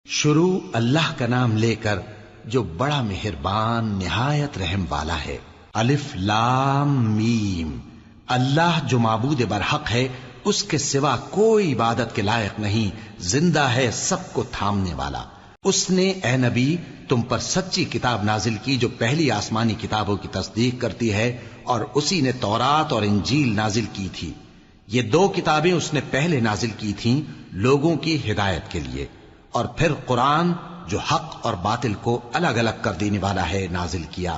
شروع اللہ کا نام لے کر جو بڑا مہربان نہایت رحم والا ہے۔ الف لام میم۔ اللہ جو معبود برحق ہے، اس کے سوا کوئی عبادت کے لائق نہیں، زندہ ہے، سب کو تھامنے والا۔ اس نے اے نبی تم پر سچی کتاب نازل کی جو پہلی آسمانی کتابوں کی تصدیق کرتی ہے، اور اسی نے تورات اور انجیل نازل کی تھی۔ یہ دو کتابیں اس نے پہلے نازل کی تھیں لوگوں کی ہدایت کے لیے، اور پھر قرآن جو حق اور باطل کو الگ الگ کر دینے والا ہے نازل کیا۔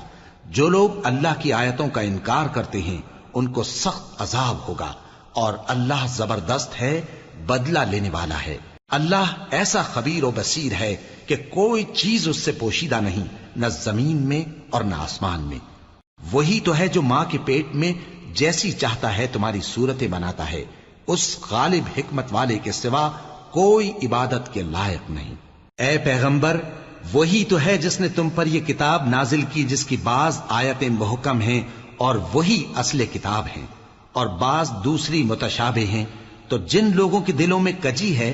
جو لوگ اللہ کی آیتوں کا انکار کرتے ہیں ان کو سخت عذاب ہوگا، اور اللہ زبردست ہے، بدلہ لینے والا ہے۔ اللہ ایسا خبیر و بصیر ہے کہ کوئی چیز اس سے پوشیدہ نہیں، نہ زمین میں اور نہ آسمان میں۔ وہی تو ہے جو ماں کے پیٹ میں جیسی چاہتا ہے تمہاری صورتیں بناتا ہے، اس غالب حکمت والے کے سوا کوئی عبادت کے لائق نہیں۔ اے پیغمبر، وہی تو ہے جس نے تم پر یہ کتاب نازل کی جس کی بعض آیتیں محکم ہیں اور وہی اصل کتاب ہیں، اور بعض دوسری متشابہ ہیں۔ تو جن لوگوں کے دلوں میں کجی ہے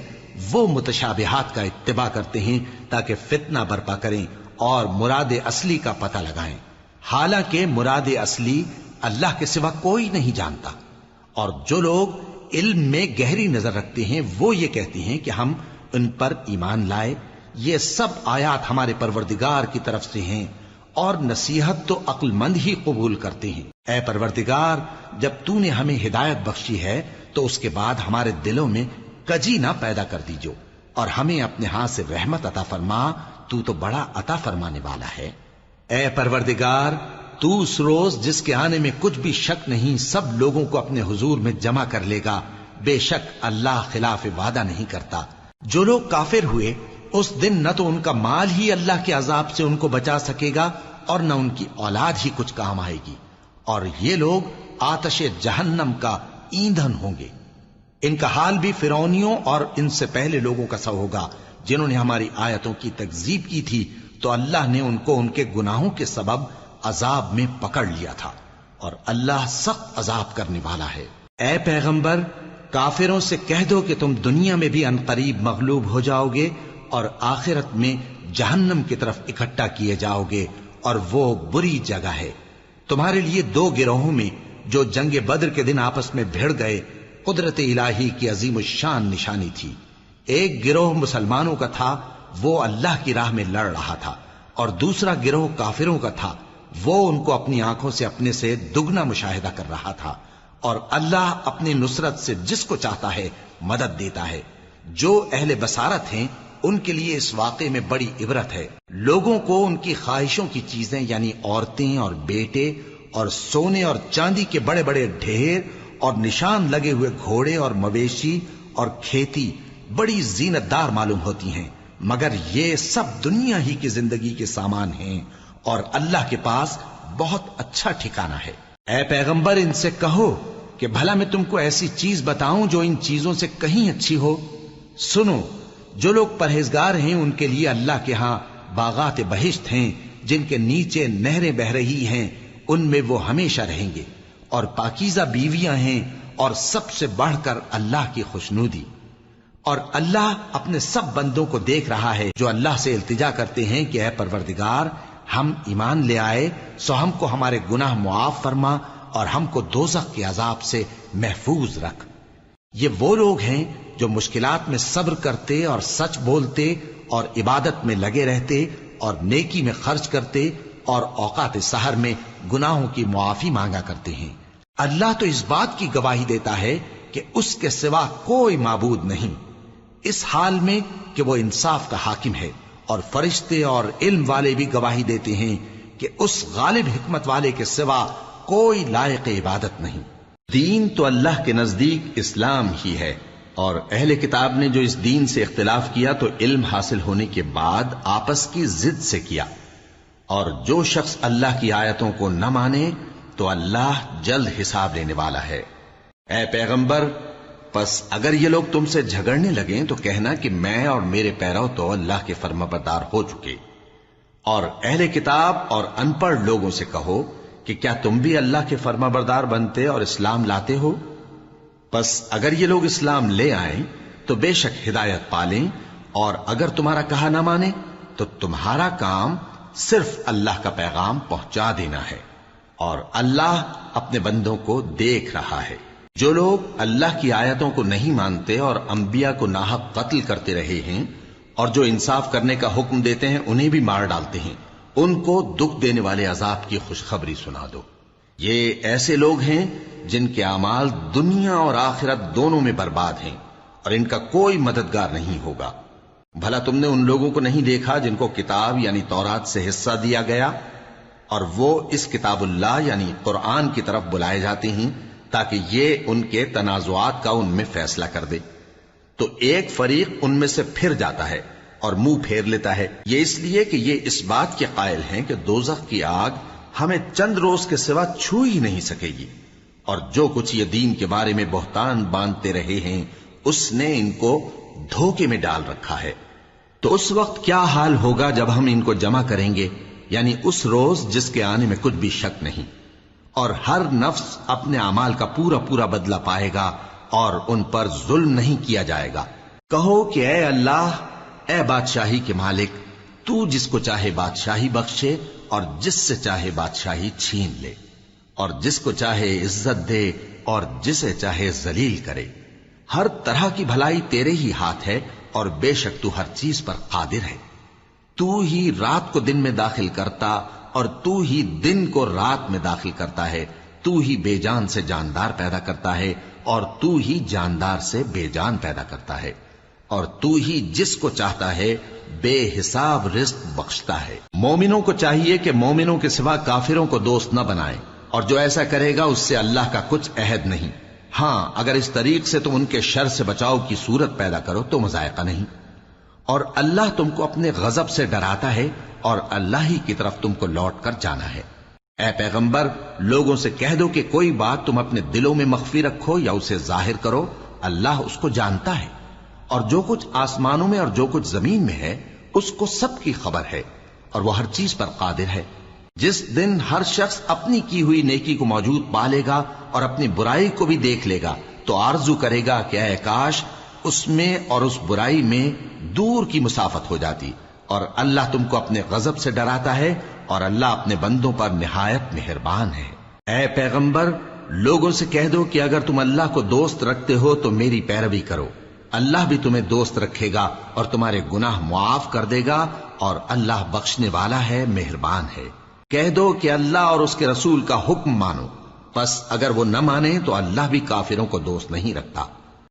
وہ متشابہات کا اتباع کرتے ہیں تاکہ فتنہ برپا کریں اور مراد اصلی کا پتہ لگائیں، حالانکہ مراد اصلی اللہ کے سوا کوئی نہیں جانتا۔ اور جو لوگ علم میں گہری نظر رکھتے ہیں وہ یہ کہتے ہیں کہ ہم ان پر ایمان لائے۔ یہ سب آیات ہمارے پروردگار کی طرف سے ہیں، اور نصیحت تو عقل مند ہی قبول کرتے ہیں۔ اے پروردگار، جب تو نے ہمیں ہدایت بخشی ہے تو اس کے بعد ہمارے دلوں میں کجی نہ پیدا کر دیجو، اور ہمیں اپنے ہاتھ سے رحمت عطا فرما، تو بڑا عطا فرمانے والا ہے۔ اے پروردگار، تو اس روز جس کے آنے میں کچھ بھی شک نہیں سب لوگوں کو اپنے حضور میں جمع کر لے گا۔ بے شک اللہ خلاف وعدہ نہیں کرتا۔ جو لوگ کافر ہوئے اس دن نہ تو ان کا مال ہی اللہ کے عذاب سے ان کو بچا سکے گا اور نہ ان کی اولاد ہی کچھ کام آئے گی، اور یہ لوگ آتش جہنم کا ایندھن ہوں گے۔ ان کا حال بھی فرعونیوں اور ان سے پہلے لوگوں کا سا ہوگا جنہوں نے ہماری آیتوں کی تکذیب کی تھی، تو اللہ نے ان کو ان کے گناہوں کے سبب عذاب میں پکڑ لیا تھا، اور اللہ سخت عذاب کرنے والا ہے۔ اے پیغمبر، کافروں سے کہہ دو کہ تم دنیا میں بھی عنقریب مغلوب ہو جاؤ گے اور آخرت میں جہنم کی طرف اکٹھا کیے جاؤ گے، اور وہ بری جگہ ہے۔ تمہارے لیے دو گروہوں میں جو جنگ بدر کے دن آپس میں بھڑ گئے قدرت الہی کی عظیم الشان نشانی تھی۔ ایک گروہ مسلمانوں کا تھا، وہ اللہ کی راہ میں لڑ رہا تھا، اور دوسرا گروہ کافروں کا تھا، وہ ان کو اپنی آنکھوں سے اپنے سے دگنا مشاہدہ کر رہا تھا۔ اور اللہ اپنی نصرت سے جس کو چاہتا ہے مدد دیتا ہے۔ جو اہل بصارت ہیں ان کے لیے اس واقعے میں بڑی عبرت ہے۔ لوگوں کو ان کی خواہشوں کی چیزیں یعنی عورتیں اور بیٹے اور سونے اور چاندی کے بڑے بڑے ڈھیر اور نشان لگے ہوئے گھوڑے اور مویشی اور کھیتی بڑی زینت دار معلوم ہوتی ہیں، مگر یہ سب دنیا ہی کی زندگی کے سامان ہیں، اور اللہ کے پاس بہت اچھا ٹھکانہ ہے۔ اے پیغمبر، ان سے کہو کہ بھلا میں تم کو ایسی چیز بتاؤں جو ان چیزوں سے کہیں اچھی ہو؟ سنو، جو لوگ پرہیزگار ہیں ان کے لیے اللہ کے ہاں باغات بہشت ہیں جن کے نیچے نہریں بہ رہی ہیں، ان میں وہ ہمیشہ رہیں گے، اور پاکیزہ بیویاں ہیں، اور سب سے بڑھ کر اللہ کی خوشنودی۔ اور اللہ اپنے سب بندوں کو دیکھ رہا ہے جو اللہ سے التجا کرتے ہیں کہ اے پروردگار، ہم ایمان لے آئے سو ہم کو ہمارے گناہ معاف فرما اور ہم کو دوزخ کے عذاب سے محفوظ رکھ۔ یہ وہ لوگ ہیں جو مشکلات میں صبر کرتے اور سچ بولتے اور عبادت میں لگے رہتے اور نیکی میں خرچ کرتے اور اوقات سحر میں گناہوں کی معافی مانگا کرتے ہیں۔ اللہ تو اس بات کی گواہی دیتا ہے کہ اس کے سوا کوئی معبود نہیں، اس حال میں کہ وہ انصاف کا حاکم ہے، اور فرشتے اور علم والے بھی گواہی دیتے ہیں کہ اس غالب حکمت والے کے سوا کوئی لائق عبادت نہیں۔ دین تو اللہ کے نزدیک اسلام ہی ہے، اور اہل کتاب نے جو اس دین سے اختلاف کیا تو علم حاصل ہونے کے بعد آپس کی ضد سے کیا، اور جو شخص اللہ کی آیتوں کو نہ مانے تو اللہ جلد حساب لینے والا ہے۔ اے پیغمبر، پس اگر یہ لوگ تم سے جھگڑنے لگیں تو کہنا کہ میں اور میرے پیرو تو اللہ کے فرمانبردار ہو چکے، اور اہل کتاب اور ان پڑھ لوگوں سے کہو کہ کیا تم بھی اللہ کے فرمانبردار بنتے اور اسلام لاتے ہو؟ پس اگر یہ لوگ اسلام لے آئیں تو بے شک ہدایت پالیں، اور اگر تمہارا کہا نہ مانے تو تمہارا کام صرف اللہ کا پیغام پہنچا دینا ہے، اور اللہ اپنے بندوں کو دیکھ رہا ہے۔ جو لوگ اللہ کی آیتوں کو نہیں مانتے اور انبیاء کو ناحق قتل کرتے رہے ہیں اور جو انصاف کرنے کا حکم دیتے ہیں انہیں بھی مار ڈالتے ہیں، ان کو دکھ دینے والے عذاب کی خوشخبری سنا دو۔ یہ ایسے لوگ ہیں جن کے اعمال دنیا اور آخرت دونوں میں برباد ہیں، اور ان کا کوئی مددگار نہیں ہوگا۔ بھلا تم نے ان لوگوں کو نہیں دیکھا جن کو کتاب یعنی تورات سے حصہ دیا گیا، اور وہ اس کتاب اللہ یعنی قرآن کی طرف بلائے جاتے ہیں تاکہ یہ ان کے تنازعات کا ان میں فیصلہ کر دے، تو ایک فریق ان میں سے پھر جاتا ہے اور منہ پھیر لیتا ہے، یہ اس لیے کہ یہ اس بات کے قائل ہیں کہ دوزخ کی آگ ہمیں چند روز کے سوا چھو ہی نہیں سکے گی، اور جو کچھ یہ دین کے بارے میں بہتان باندھتے رہے ہیں اس نے ان کو دھوکے میں ڈال رکھا ہے۔ تو اس وقت کیا حال ہوگا جب ہم ان کو جمع کریں گے، یعنی اس روز جس کے آنے میں کچھ بھی شک نہیں، اور ہر نفس اپنے اعمال کا پورا پورا بدلہ پائے گا اور ان پر ظلم نہیں کیا جائے گا۔ کہو کہ اے اللہ، اے بادشاہی کے مالک، تو جس کو چاہے بادشاہی بخشے اور جس سے چاہے بادشاہی چھین لے، اور جس کو چاہے عزت دے اور جسے چاہے ذلیل کرے۔ ہر طرح کی بھلائی تیرے ہی ہاتھ ہے، اور بے شک تو ہر چیز پر قادر ہے۔ تو ہی رات کو دن میں داخل کرتا اور تو ہی دن کو رات میں داخل کرتا ہے، تو ہی بے جان سے جاندار پیدا کرتا ہے اور تو ہی جاندار سے بے جان پیدا کرتا ہے، اور تو ہی جس کو چاہتا ہے بے حساب رزق بخشتا ہے۔ مومنوں کو چاہیے کہ مومنوں کے سوا کافروں کو دوست نہ بنائیں، اور جو ایسا کرے گا اس سے اللہ کا کچھ عہد نہیں۔ ہاں، اگر اس طریق سے تم ان کے شر سے بچاؤ کی صورت پیدا کرو تو مذائقہ نہیں، اور اللہ تم کو اپنے غضب سے ڈراتا ہے، اور اللہ ہی کی طرف تم کو لوٹ کر جانا ہے۔ اے پیغمبر، لوگوں سے کہہ دو کہ کوئی بات تم اپنے دلوں میں مخفی رکھو یا اسے ظاہر کرو، اللہ اس کو جانتا ہے، اور جو کچھ آسمانوں میں اور جو کچھ زمین میں ہے اس کو سب کی خبر ہے، اور وہ ہر چیز پر قادر ہے۔ جس دن ہر شخص اپنی کی ہوئی نیکی کو موجود پا لے گا اور اپنی برائی کو بھی دیکھ لے گا تو آرزو کرے گا کہ اے کاش اس میں اور اس برائی میں دور کی مسافت ہو جاتی، اور اللہ تم کو اپنے غضب سے ڈراتا ہے، اور اللہ اپنے بندوں پر نہایت مہربان ہے۔ اے پیغمبر، لوگوں سے کہہ دو کہ اگر تم اللہ کو دوست رکھتے ہو تو میری پیروی کرو، اللہ بھی تمہیں دوست رکھے گا اور تمہارے گناہ معاف کر دے گا، اور اللہ بخشنے والا ہے، مہربان ہے۔ کہہ دو کہ اللہ اور اس کے رسول کا حکم مانو، پس اگر وہ نہ مانے تو اللہ بھی کافروں کو دوست نہیں رکھتا۔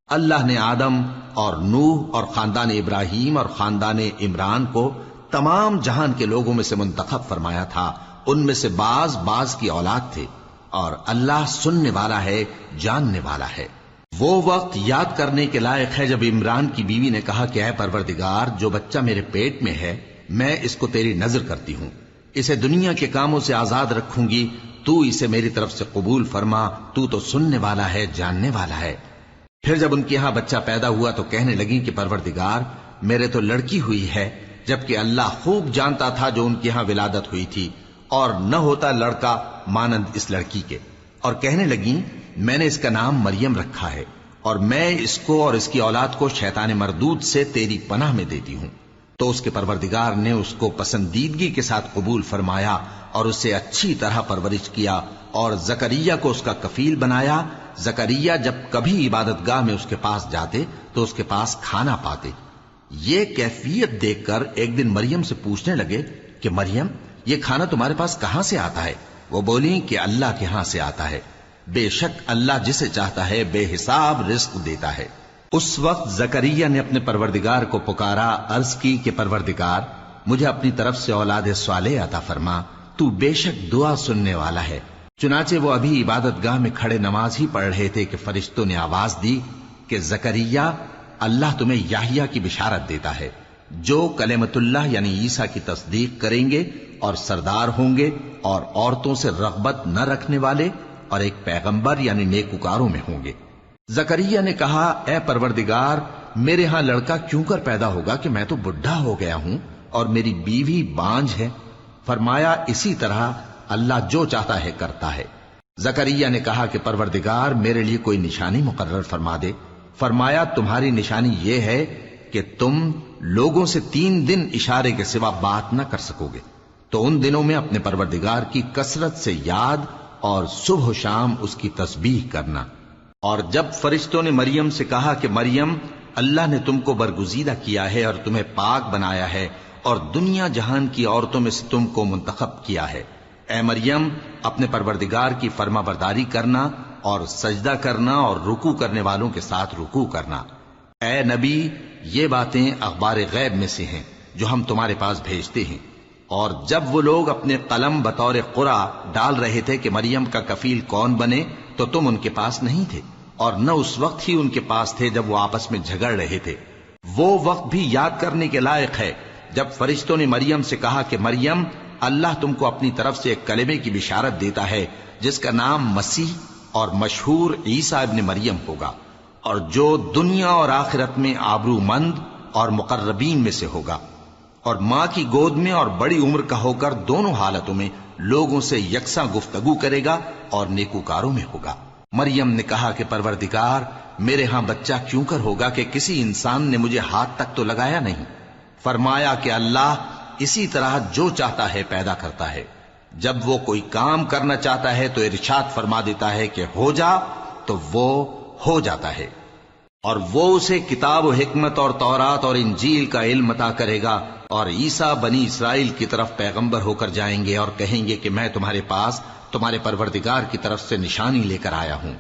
اللہ نے آدم اور نوح اور خاندان ابراہیم اور خاندان عمران کو تمام جہان کے لوگوں میں سے منتخب فرمایا تھا، ان میں سے بعض بعض کی اولاد تھے، اور اللہ سننے والا ہے، جاننے والا ہے۔ وہ وقت یاد کرنے کے لائق ہے جب عمران کی بیوی نے کہا کہ اے پروردگار، جو بچہ میرے پیٹ میں ہے میں اس کو تیری نذر کرتی ہوں، اسے دنیا کے کاموں سے آزاد رکھوں گی، تو اسے میری طرف سے قبول فرما، تو سننے والا ہے، جاننے والا ہے۔ پھر جب ان کے ہاں بچہ پیدا ہوا تو کہنے لگی کہ پروردگار، میرے تو لڑکی ہوئی ہے، جبکہ اللہ خوب جانتا تھا جو ان کے ہاں ولادت ہوئی تھی، اور نہ ہوتا لڑکا مانند اس لڑکی کے۔ اور کہنے لگیں میں نے اس کا نام مریم رکھا ہے، اور میں اس کو اور اس کی اولاد کو شیطان مردود سے تیری پناہ میں دیتی ہوں۔ تو اس کے پروردگار نے اس کو پسندیدگی کے ساتھ قبول فرمایا اور اسے اچھی طرح پرورش کیا، اور زکریا کو اس کا کفیل بنایا۔ زکریا جب کبھی عبادت گاہ میں اس کے پاس جاتے تو اس کے پاس کھانا پاتے۔ یہ کیفیت دیکھ کر ایک دن مریم سے پوچھنے لگے کہ مریم، یہ کھانا تمہارے پاس کہاں سے آتا ہے؟ وہ بولی کہ اللہ کے ہاں سے آتا ہے، بے شک اللہ جسے چاہتا ہے بے حساب رزق دیتا ہے۔ اس وقت زکریا نے اپنے پروردگار کو پکارا، عرض کی کہ پروردگار، مجھے اپنی طرف سے اولاد صالح عطا فرما، تو بے شک دعا سننے والا ہے۔ چنانچہ وہ ابھی عبادت گاہ میں کھڑے نماز ہی پڑھ رہے تھے کہ فرشتوں نے آواز دی کہ زکریا، اللہ تمہیں یحییٰ کی بشارت دیتا ہے، جو کلمۃ اللہ یعنی عیسیٰ کی تصدیق کریں گے اور سردار ہوں گے، اور عورتوں سے رغبت نہ رکھنے والے، اور ایک پیغمبر یعنی نیکوکاروں میں ہوں گے۔ زکریا نے کہا، اے پروردگار، میرے ہاں لڑکا کیوں کر پیدا ہوگا کہ میں تو بڈھا ہو گیا ہوں اور میری بیوی بانجھ ہے؟ فرمایا، اسی طرح اللہ جو چاہتا ہے کرتا ہے۔ زکریا نے کہا کہ پروردگار، میرے لیے کوئی نشانی مقرر فرما دے۔ فرمایا، تمہاری نشانی یہ ہے کہ تم لوگوں سے 3 دن اشارے کے سوا بات نہ کر سکو گے، تو ان دنوں میں اپنے پروردگار کی کثرت سے یاد اور صبح و شام اس کی تسبیح کرنا۔ اور جب فرشتوں نے مریم سے کہا کہ مریم، اللہ نے تم کو برگزیدہ کیا ہے اور تمہیں پاک بنایا ہے اور دنیا جہان کی عورتوں میں سے تم کو منتخب کیا ہے، اے مریم اپنے پروردگار کی فرما برداری کرنا اور سجدہ کرنا اور رکوع کرنے والوں کے ساتھ رکوع کرنا۔ اے نبی، یہ باتیں اخبار غیب میں سے ہیں جو ہم تمہارے پاس بھیجتے ہیں۔ اور جب وہ لوگ اپنے قلم بطور قرعہ ڈال رہے تھے کہ مریم کا کفیل کون بنے، تو تم ان کے پاس نہیں تھے، اور نہ اس وقت ہی ان کے پاس تھے جب وہ آپس میں جھگڑ رہے تھے۔ وہ وقت بھی یاد کرنے کے لائق ہے جب فرشتوں نے مریم سے کہا کہ مریم، اللہ تم کو اپنی طرف سے ایک کلمے کی بشارت دیتا ہے جس کا نام مسیح اور مشہور عیسیٰ ابن مریم ہوگا، اور جو دنیا اور آخرت میں آبرو مند اور مقربین میں سے ہوگا، اور ماں کی گود میں اور بڑی عمر کا ہو کر دونوں حالتوں میں لوگوں سے یکساں گفتگو کرے گا اور نیکوکاروں میں ہوگا۔ مریم نے کہا کہ پروردگار، میرے ہاں بچہ کیوں کر ہوگا کہ کسی انسان نے مجھے ہاتھ تک تو لگایا نہیں۔ فرمایا کہ اللہ اسی طرح جو چاہتا ہے پیدا کرتا ہے، جب وہ کوئی کام کرنا چاہتا ہے تو ارشاد فرما دیتا ہے کہ ہو جا، تو وہ ہو جاتا ہے۔ اور وہ اسے کتاب و حکمت اور تورات اور انجیل کا علم عطا کرے گا، اور عیسیٰ بنی اسرائیل کی طرف پیغمبر ہو کر جائیں گے اور کہیں گے کہ میں تمہارے پاس تمہارے پروردگار کی طرف سے نشانی لے کر آیا ہوں،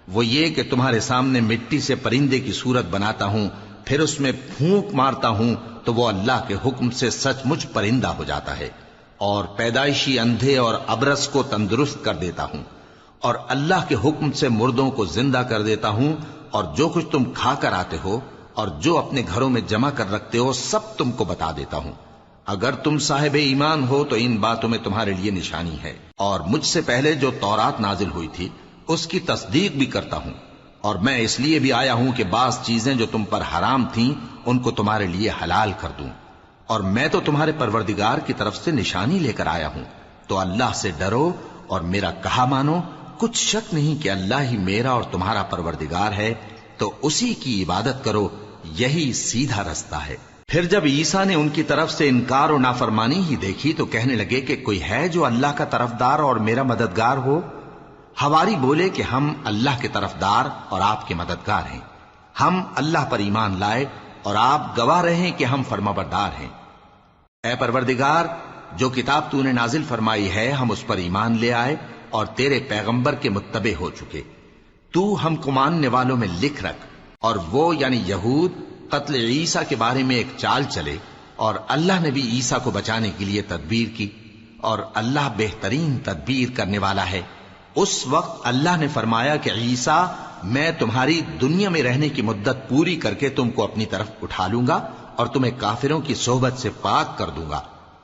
وہ یہ کہ تمہارے سامنے مٹی سے پرندے کی صورت بناتا ہوں، پھر اس میں پھونک مارتا ہوں تو وہ اللہ کے حکم سے سچ مچ پرندہ ہو جاتا ہے، اور پیدائشی اندھے اور ابرص کو تندرست کر دیتا ہوں، اور اللہ کے حکم سے مردوں کو زندہ کر دیتا ہوں، اور جو کچھ تم کھا کر آتے ہو اور جو اپنے گھروں میں جمع کر رکھتے ہو سب تم کو بتا دیتا ہوں۔ اگر تم صاحب ایمان ہو تو ان باتوں میں تمہارے لیے نشانی ہے، اور مجھ سے پہلے جو تورات نازل ہوئی تھی اس کی تصدیق بھی کرتا ہوں، اور میں اس لیے بھی آیا ہوں کہ بعض چیزیں جو تم پر حرام تھیں ان کو تمہارے لیے حلال کر دوں، اور میں تو تمہارے پروردگار کی طرف سے نشانی لے کر آیا ہوں۔ تو اللہ سے ڈرو اور میرا کہا مانو، کچھ شک نہیں کہ اللہ ہی میرا اور تمہارا پروردگار ہے، تو اسی کی عبادت کرو، یہی سیدھا رستہ ہے۔ پھر جب عیسیٰ نے ان کی طرف سے انکار و نافرمانی ہی دیکھی تو کہنے لگے کہ کوئی ہے جو اللہ کا طرفدار اور میرا مددگار ہو؟ حواری بولے کہ ہم اللہ کے طرفدار اور آپ کے مددگار ہیں، ہم اللہ پر ایمان لائے اور آپ گواہ رہے کہ ہم فرمانبردار ہیں۔ اے پروردگار، جو کتاب تو نے نازل فرمائی ہے ہم اس پر ایمان لے آئے اور تیرے پیغمبر کے متبع ہو چکے، تو ہم کو ماننے والوں میں لکھ رکھ۔ اور وہ یعنی یہود قتل عیسیٰ کے بارے میں ایک چال چلے، اور اللہ نے بھی عیسیٰ کو بچانے کے لیے تدبیر کی، اور اللہ بہترین تدبیر کرنے والا ہے۔ اس وقت اللہ نے فرمایا کہ عیسیٰ، میں تمہاری دنیا میں رہنے کی مدت پوری کر کے تم کو اپنی طرف اٹھا لوں گا اور تمہیں کافروں کی صحبت سے پاک کر دوں گا،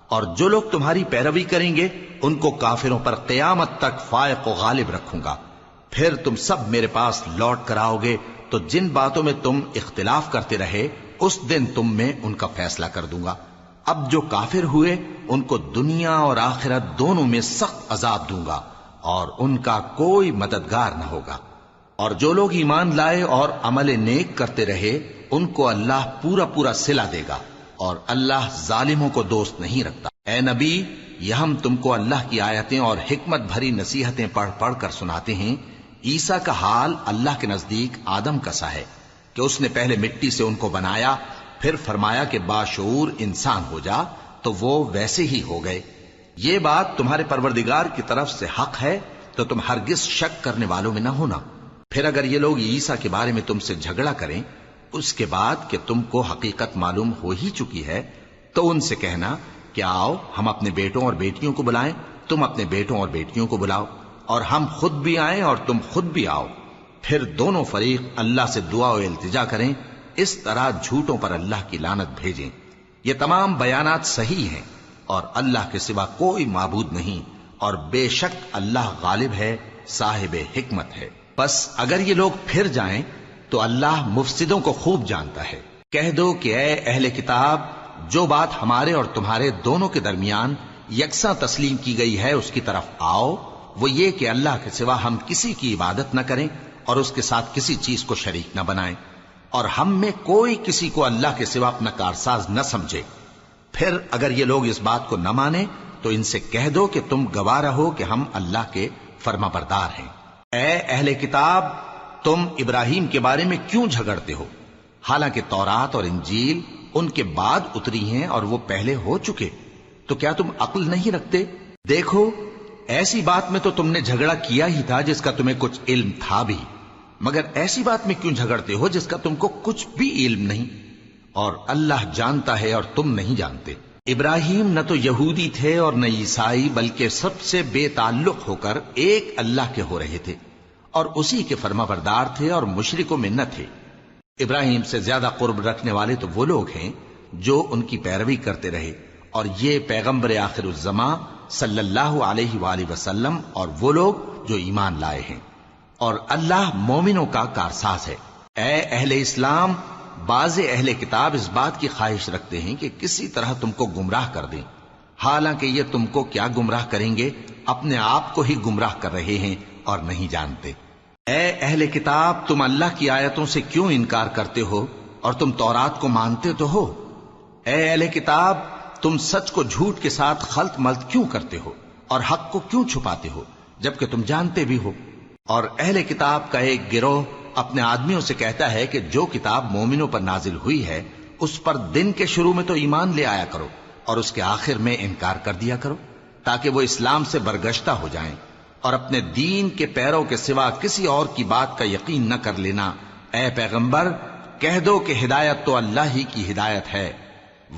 اور جو لوگ تمہاری پیروی کریں گے ان کو کافروں پر قیامت تک فائق و غالب رکھوں گا۔ پھر تم سب میرے پاس لوٹ کر آؤ گے تو جن باتوں میں تم اختلاف کرتے رہے اس دن تم میں ان کا فیصلہ کر دوں گا۔ اب جو کافر ہوئے ان کو دنیا اور آخرت دونوں میں سخت عذاب دوں گا، اور ان کا کوئی مددگار نہ ہوگا۔ اور جو لوگ ایمان لائے اور عمل نیک کرتے رہے ان کو اللہ پورا پورا صلہ دے گا، اور اللہ ظالموں کو دوست نہیں رکھتا۔ اے نبی، یہ ہم تم کو اللہ کی آیتیں اور حکمت بھری نصیحتیں پڑھ پڑھ کر سناتے ہیں۔ عیسیٰ کا حال اللہ کے نزدیک آدم کا سا ہے کہ اس نے پہلے مٹی سے ان کو بنایا، پھر فرمایا کہ باشعور انسان ہو جا، تو وہ ویسے ہی ہو گئے۔ یہ بات تمہارے پروردگار کی طرف سے حق ہے، تو تم ہرگز شک کرنے والوں میں نہ ہونا۔ پھر اگر یہ لوگ عیسیٰ کے بارے میں تم سے جھگڑا کریں اس کے بعد کہ تم کو حقیقت معلوم ہو ہی چکی ہے، تو ان سے کہنا کہ آؤ ہم اپنے بیٹوں اور بیٹیوں کو بلائیں، تم اپنے بیٹوں اور بیٹیوں کو بلاؤ، اور ہم خود بھی آئیں اور تم خود بھی آؤ، پھر دونوں فریق اللہ سے دعا و التجا کریں، اس طرح جھوٹوں پر اللہ کی لعنت بھیجیں۔ یہ تمام بیانات صحیح ہیں، اور اللہ کے سوا کوئی معبود نہیں، اور بے شک اللہ غالب ہے، صاحب حکمت ہے۔ بس اگر یہ لوگ پھر جائیں تو اللہ مفسدوں کو خوب جانتا ہے۔ کہہ دو کہ اے اہل کتاب، جو بات ہمارے اور تمہارے دونوں کے درمیان یکساں تسلیم کی گئی ہے اس کی طرف آؤ، وہ یہ کہ اللہ کے سوا ہم کسی کی عبادت نہ کریں اور اس کے ساتھ کسی چیز کو شریک نہ بنائیں۔ اور ہم میں کوئی کسی کو اللہ کے سوا اپنا کارساز نہ سمجھے۔ پھر اگر یہ لوگ اس بات کو نہ مانے تو ان سے کہہ دو کہ تم گواہ رہو کہ ہم اللہ کے فرما بردار ہیں۔ اے اہل کتاب، تم ابراہیم کے بارے میں کیوں جھگڑتے ہو؟ حالانکہ تورات اور انجیل ان کے بعد اتری ہیں اور وہ پہلے ہو چکے، تو کیا تم عقل نہیں رکھتے؟ دیکھو، ایسی بات میں تو تم نے جھگڑا کیا ہی تھا جس کا تمہیں کچھ علم تھا بھی، مگر ایسی بات میں کیوں جھگڑتے ہو جس کا تم کو کچھ بھی علم نہیں؟ اور اللہ جانتا ہے اور تم نہیں جانتے۔ ابراہیم نہ تو یہودی تھے اور نہ عیسائی، بلکہ سب سے بے تعلق ہو کر ایک اللہ کے ہو رہے تھے اور اسی کے فرما بردار تھے اور مشرکوں میں نہ تھے۔ ابراہیم سے زیادہ قرب رکھنے والے تو وہ لوگ ہیں جو ان کی پیروی کرتے رہے، اور یہ پیغمبر آخر الزماں صلی اللہ علیہ وآلہ وسلم اور وہ لوگ جو ایمان لائے ہیں، اور اللہ مومنوں کا کارساز ہے۔ اے اہل اسلام، بعض اہل کتاب اس بات کی خواہش رکھتے ہیں کہ کسی طرح تم کو گمراہ کر دیں، حالانکہ یہ تم کو کیا گمراہ کریں گے، اپنے آپ کو ہی گمراہ کر رہے ہیں اور نہیں جانتے۔ اے اہل کتاب، تم اللہ کی آیتوں سے کیوں انکار کرتے ہو اور تم تورات کو مانتے تو ہو؟ اے اہل کتاب، تم سچ کو جھوٹ کے ساتھ خلط ملط کیوں کرتے ہو اور حق کو کیوں چھپاتے ہو جبکہ تم جانتے بھی ہو؟ اور اہل کتاب کا ایک گروہ اپنے آدمیوں سے کہتا ہے کہ جو کتاب مومنوں پر نازل ہوئی ہے اس پر دن کے شروع میں تو ایمان لے آیا کرو اور اس کے آخر میں انکار کر دیا کرو، تاکہ وہ اسلام سے برگشتہ ہو جائیں، اور اپنے دین کے پیروں کے سوا کسی اور کی بات کا یقین نہ کر لینا۔ اے پیغمبر، کہہ دو کہ ہدایت تو اللہ ہی کی ہدایت ہے۔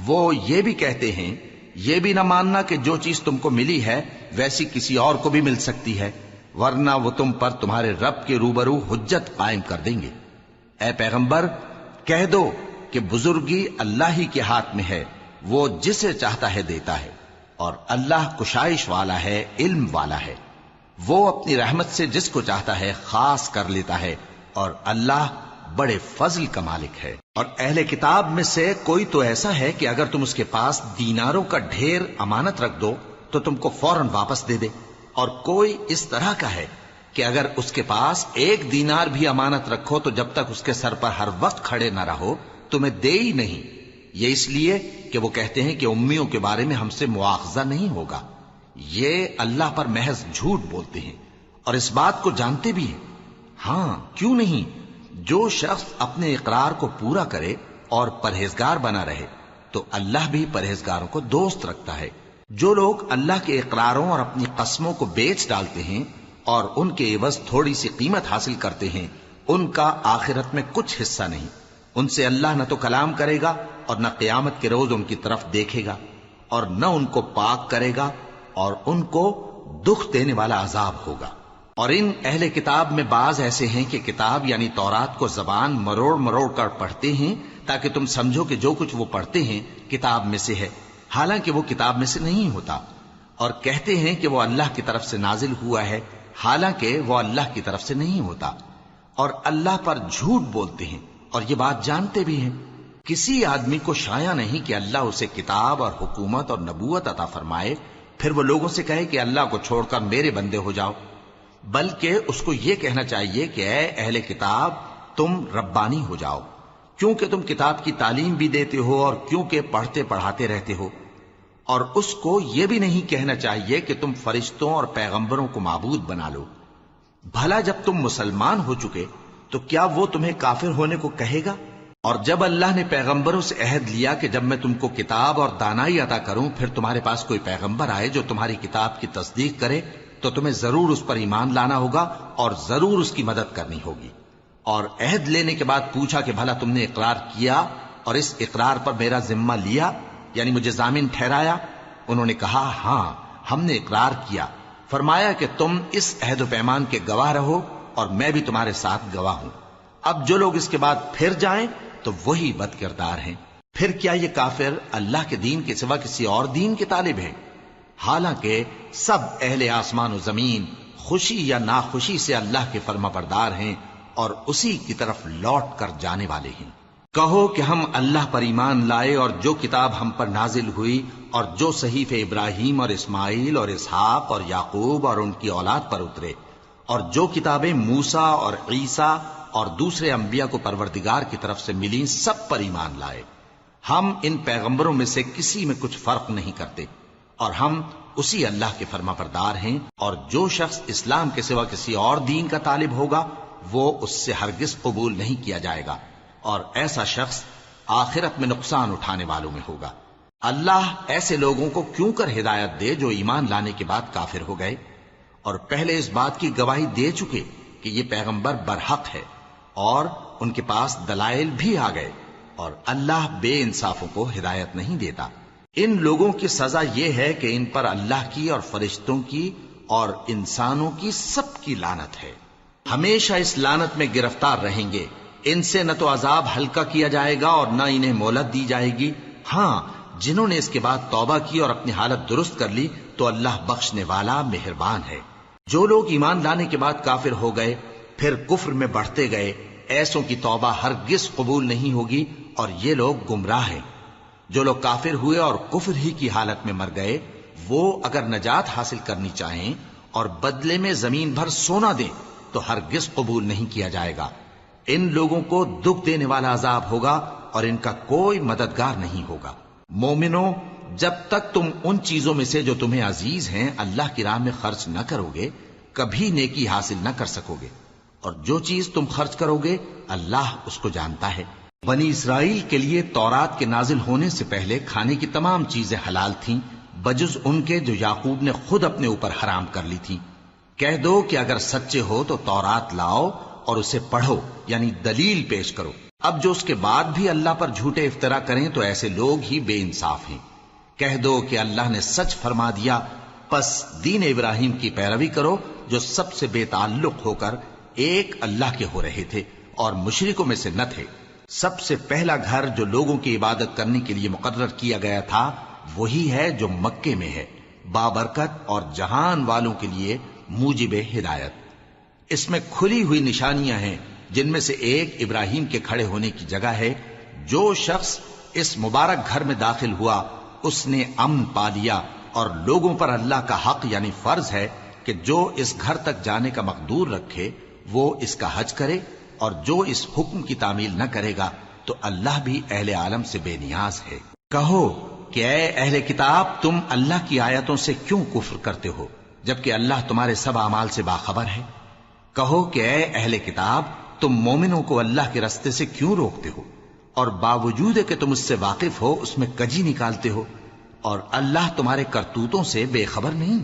وہ یہ بھی کہتے ہیں، یہ بھی نہ ماننا کہ جو چیز تم کو ملی ہے ویسی کسی اور کو بھی مل سکتی ہے، ورنہ وہ تم پر تمہارے رب کے روبرو حجت قائم کر دیں گے۔ اے پیغمبر، کہہ دو کہ بزرگی اللہ ہی کے ہاتھ میں ہے، وہ جسے چاہتا ہے دیتا ہے، اور اللہ کشائش والا ہے، علم والا ہے۔ وہ اپنی رحمت سے جس کو چاہتا ہے خاص کر لیتا ہے، اور اللہ بڑے فضل کا مالک ہے۔ اور اہل کتاب میں سے کوئی تو ایسا ہے کہ اگر تم اس کے پاس دیناروں کا ڈھیر امانت رکھ دو تو تم کو فوراً واپس دے دے، اور کوئی اس طرح کا ہے کہ اگر اس کے پاس 1 دینار بھی امانت رکھو تو جب تک اس کے سر پر ہر وقت کھڑے نہ رہو تمہیں دے ہی نہیں۔ یہ اس لیے کہ وہ کہتے ہیں کہ امیوں کے بارے میں ہم سے مواخذہ نہیں ہوگا۔ یہ اللہ پر محض جھوٹ بولتے ہیں اور اس بات کو جانتے بھی ہیں۔ ہاں، کیوں نہیں، جو شخص اپنے اقرار کو پورا کرے اور پرہیزگار بنا رہے تو اللہ بھی پرہیزگاروں کو دوست رکھتا ہے۔ جو لوگ اللہ کے اقراروں اور اپنی قسموں کو بیچ ڈالتے ہیں اور ان کے عوض تھوڑی سی قیمت حاصل کرتے ہیں، ان کا آخرت میں کچھ حصہ نہیں۔ ان سے اللہ نہ تو کلام کرے گا اور نہ قیامت کے روز ان کی طرف دیکھے گا، اور نہ ان کو پاک کرے گا، اور ان کو دکھ دینے والا عذاب ہوگا۔ اور ان اہل کتاب میں بعض ایسے ہیں کہ کتاب یعنی تورات کو زبان مروڑ مروڑ کر پڑھتے ہیں تاکہ تم سمجھو کہ جو کچھ وہ پڑھتے ہیں کتاب میں سے ہے، حالانکہ وہ کتاب میں سے نہیں ہوتا، اور کہتے ہیں کہ وہ اللہ کی طرف سے نازل ہوا ہے، حالانکہ وہ اللہ کی طرف سے نہیں ہوتا، اور اللہ پر جھوٹ بولتے ہیں اور یہ بات جانتے بھی ہیں۔ کسی آدمی کو شایع نہیں کہ اللہ اسے کتاب اور حکومت اور نبوت عطا فرمائے پھر وہ لوگوں سے کہے کہ اللہ کو چھوڑ کر میرے بندے ہو جاؤ، بلکہ اس کو یہ کہنا چاہیے کہ اے اہل کتاب، تم ربانی ہو جاؤ، کیونکہ تم کتاب کی تعلیم بھی دیتے ہو اور کیونکہ پڑھتے پڑھاتے رہتے ہو۔ اور اس کو یہ بھی نہیں کہنا چاہیے کہ تم فرشتوں اور پیغمبروں کو معبود بنا لو۔ بھلا جب تم مسلمان ہو چکے تو کیا وہ تمہیں کافر ہونے کو کہے گا؟ اور جب اللہ نے پیغمبروں سے عہد لیا کہ جب میں تم کو کتاب اور دانائی عطا کروں پھر تمہارے پاس کوئی پیغمبر آئے جو تمہاری کتاب کی تصدیق کرے تو تمہیں ضرور اس پر ایمان لانا ہوگا اور ضرور اس کی مدد کرنی ہوگی۔ اور عہد لینے کے بعد پوچھا کہ بھلا تم نے اقرار کیا اور اس اقرار پر میرا ذمہ لیا، یعنی مجھے ضامن ٹھہرایا؟ انہوں نے کہا ہاں، ہم نے اقرار کیا۔ فرمایا کہ تم اس عہد و پیمان کے گواہ رہو اور میں بھی تمہارے ساتھ گواہ ہوں۔ اب جو لوگ اس کے بعد پھر جائیں تو وہی بد کردار ہیں۔ پھر کیا یہ کافر اللہ کے دین کے سوا کسی اور دین کے طالب ہیں؟ حالانکہ سب اہل آسمان و زمین خوشی یا ناخوشی سے اللہ کے فرما بردار ہیں اور اسی کی طرف لوٹ کر جانے والے ہیں۔ کہو کہ ہم اللہ پر ایمان لائے اور جو کتاب ہم پر نازل ہوئی اور جو صحیفے ابراہیم اور اسماعیل اور اسحاق اور یعقوب اور ان کی اولاد پر اترے، اور جو کتابیں موسیٰ اور عیسیٰ اور دوسرے انبیاء کو پروردگار کی طرف سے ملی سب پر ایمان لائے۔ ہم ان پیغمبروں میں سے کسی میں کچھ فرق نہیں کرتے، اور ہم اسی اللہ کے فرما بردار ہیں، اور جو شخص اسلام کے سوا کسی اور دین کا طالب ہوگا وہ اس سے ہرگز قبول نہیں کیا جائے گا، اور ایسا شخص آخرت میں نقصان اٹھانے والوں میں ہوگا۔ اللہ ایسے لوگوں کو کیوں کر ہدایت دے جو ایمان لانے کے بعد کافر ہو گئے اور پہلے اس بات کی گواہی دے چکے کہ یہ پیغمبر برحق ہے اور ان کے پاس دلائل بھی آ گئے، اور اللہ بے انصافوں کو ہدایت نہیں دیتا۔ ان لوگوں کی سزا یہ ہے کہ ان پر اللہ کی اور فرشتوں کی اور انسانوں کی سب کی لعنت ہے، ہمیشہ اس لعنت میں گرفتار رہیں گے۔ ان سے نہ تو عذاب ہلکا کیا جائے گا اور نہ انہیں مہلت دی جائے گی۔ ہاں، جنہوں نے اس کے بعد توبہ کی اور اپنی حالت درست کر لی تو اللہ بخشنے والا مہربان ہے۔ جو لوگ ایمان لانے کے بعد کافر ہو گئے پھر کفر میں بڑھتے گئے، ایسوں کی توبہ ہرگز قبول نہیں ہوگی، اور یہ لوگ گمراہ ہیں۔ جو لوگ کافر ہوئے اور کفر ہی کی حالت میں مر گئے، وہ اگر نجات حاصل کرنی چاہیں اور بدلے میں زمین بھر سونا دیں تو ہرگز قبول نہیں کیا جائے گا۔ ان لوگوں کو دکھ دینے والا عذاب ہوگا اور ان کا کوئی مددگار نہیں ہوگا۔ مومنو، جب تک تم ان چیزوں میں سے جو تمہیں عزیز ہیں اللہ کی راہ میں خرچ نہ کرو گے کبھی نیکی حاصل نہ کر سکو گے، اور جو چیز تم خرچ کرو گے اللہ اس کو جانتا ہے۔ بنی اسرائیل کے لیے تورات کے نازل ہونے سے پہلے کھانے کی تمام چیزیں حلال تھیں بجز ان کے جو یعقوب نے خود اپنے اوپر حرام کر لی تھی۔ کہہ دو کہ اگر سچے ہو تو تورات لاؤ اور اسے پڑھو، یعنی دلیل پیش کرو۔ اب جو اس کے بعد بھی اللہ پر جھوٹے افطرا کریں تو ایسے لوگ ہی بے انصاف ہیں۔ کہہ دو کہ اللہ نے سچ فرما دیا، پس دین ابراہیم کی پیروی کرو جو سب سے بے تعلق ہو کر ایک اللہ کے ہو رہے تھے اور مشرکوں میں سے نہ تھے۔ سب سے پہلا گھر جو لوگوں کی عبادت کرنے کے لیے مقرر کیا گیا تھا وہی ہے جو مکے میں ہے، بابرکت اور جہان والوں کے لیے موجب ہدایت۔ اس میں کھلی ہوئی نشانیاں ہیں، جن میں سے ایک ابراہیم کے کھڑے ہونے کی جگہ ہے۔ جو شخص اس مبارک گھر میں داخل ہوا اس نے امن پا لیا، اور لوگوں پر اللہ کا حق یعنی فرض ہے کہ جو اس گھر تک جانے کا مقدور رکھے وہ اس کا حج کرے، اور جو اس حکم کی تعمیل نہ کرے گا تو اللہ بھی اہل عالم سے بے نیاز ہے۔ کہو کہ اے اہل کتاب، تم اللہ کی آیتوں سے کیوں کفر کرتے ہو جبکہ اللہ تمہارے سب اعمال سے باخبر ہے؟ کہو کہ اے اہل کتاب، تم مومنوں کو اللہ کے رستے سے کیوں روکتے ہو، اور باوجود کہ تم اس سے واقف ہو اس میں کجی نکالتے ہو، اور اللہ تمہارے کرتوتوں سے بے خبر نہیں؟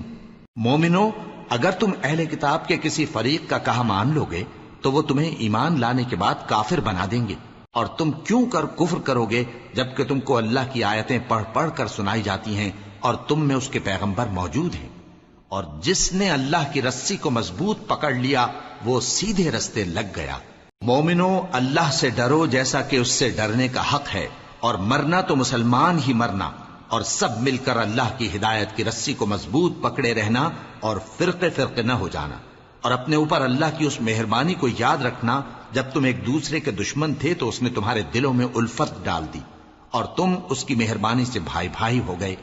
مومنو، اگر تم اہل کتاب کے کسی فریق کا کہا مان لو گے تو وہ تمہیں ایمان لانے کے بعد کافر بنا دیں گے، اور تم کیوں کر کفر کرو گے جبکہ تم کو اللہ کی آیتیں پڑھ پڑھ کر سنائی جاتی ہیں اور تم میں اس کے پیغمبر موجود ہیں؟ اور جس نے اللہ کی رسی کو مضبوط پکڑ لیا وہ سیدھے رستے لگ گیا۔ مومنو، اللہ سے ڈرو جیسا کہ اس سے ڈرنے کا حق ہے، اور مرنا تو مسلمان ہی مرنا، اور سب مل کر اللہ کی ہدایت کی رسی کو مضبوط پکڑے رہنا اور فرقے فرقے نہ ہو جانا، اور اپنے اوپر اللہ کی اس مہربانی کو یاد رکھنا جب تم ایک دوسرے کے دشمن تھے تو اس نے تمہارے دلوں میں الفت ڈال دی اور تم اس کی مہربانی سے بھائی بھائی ہو گئے،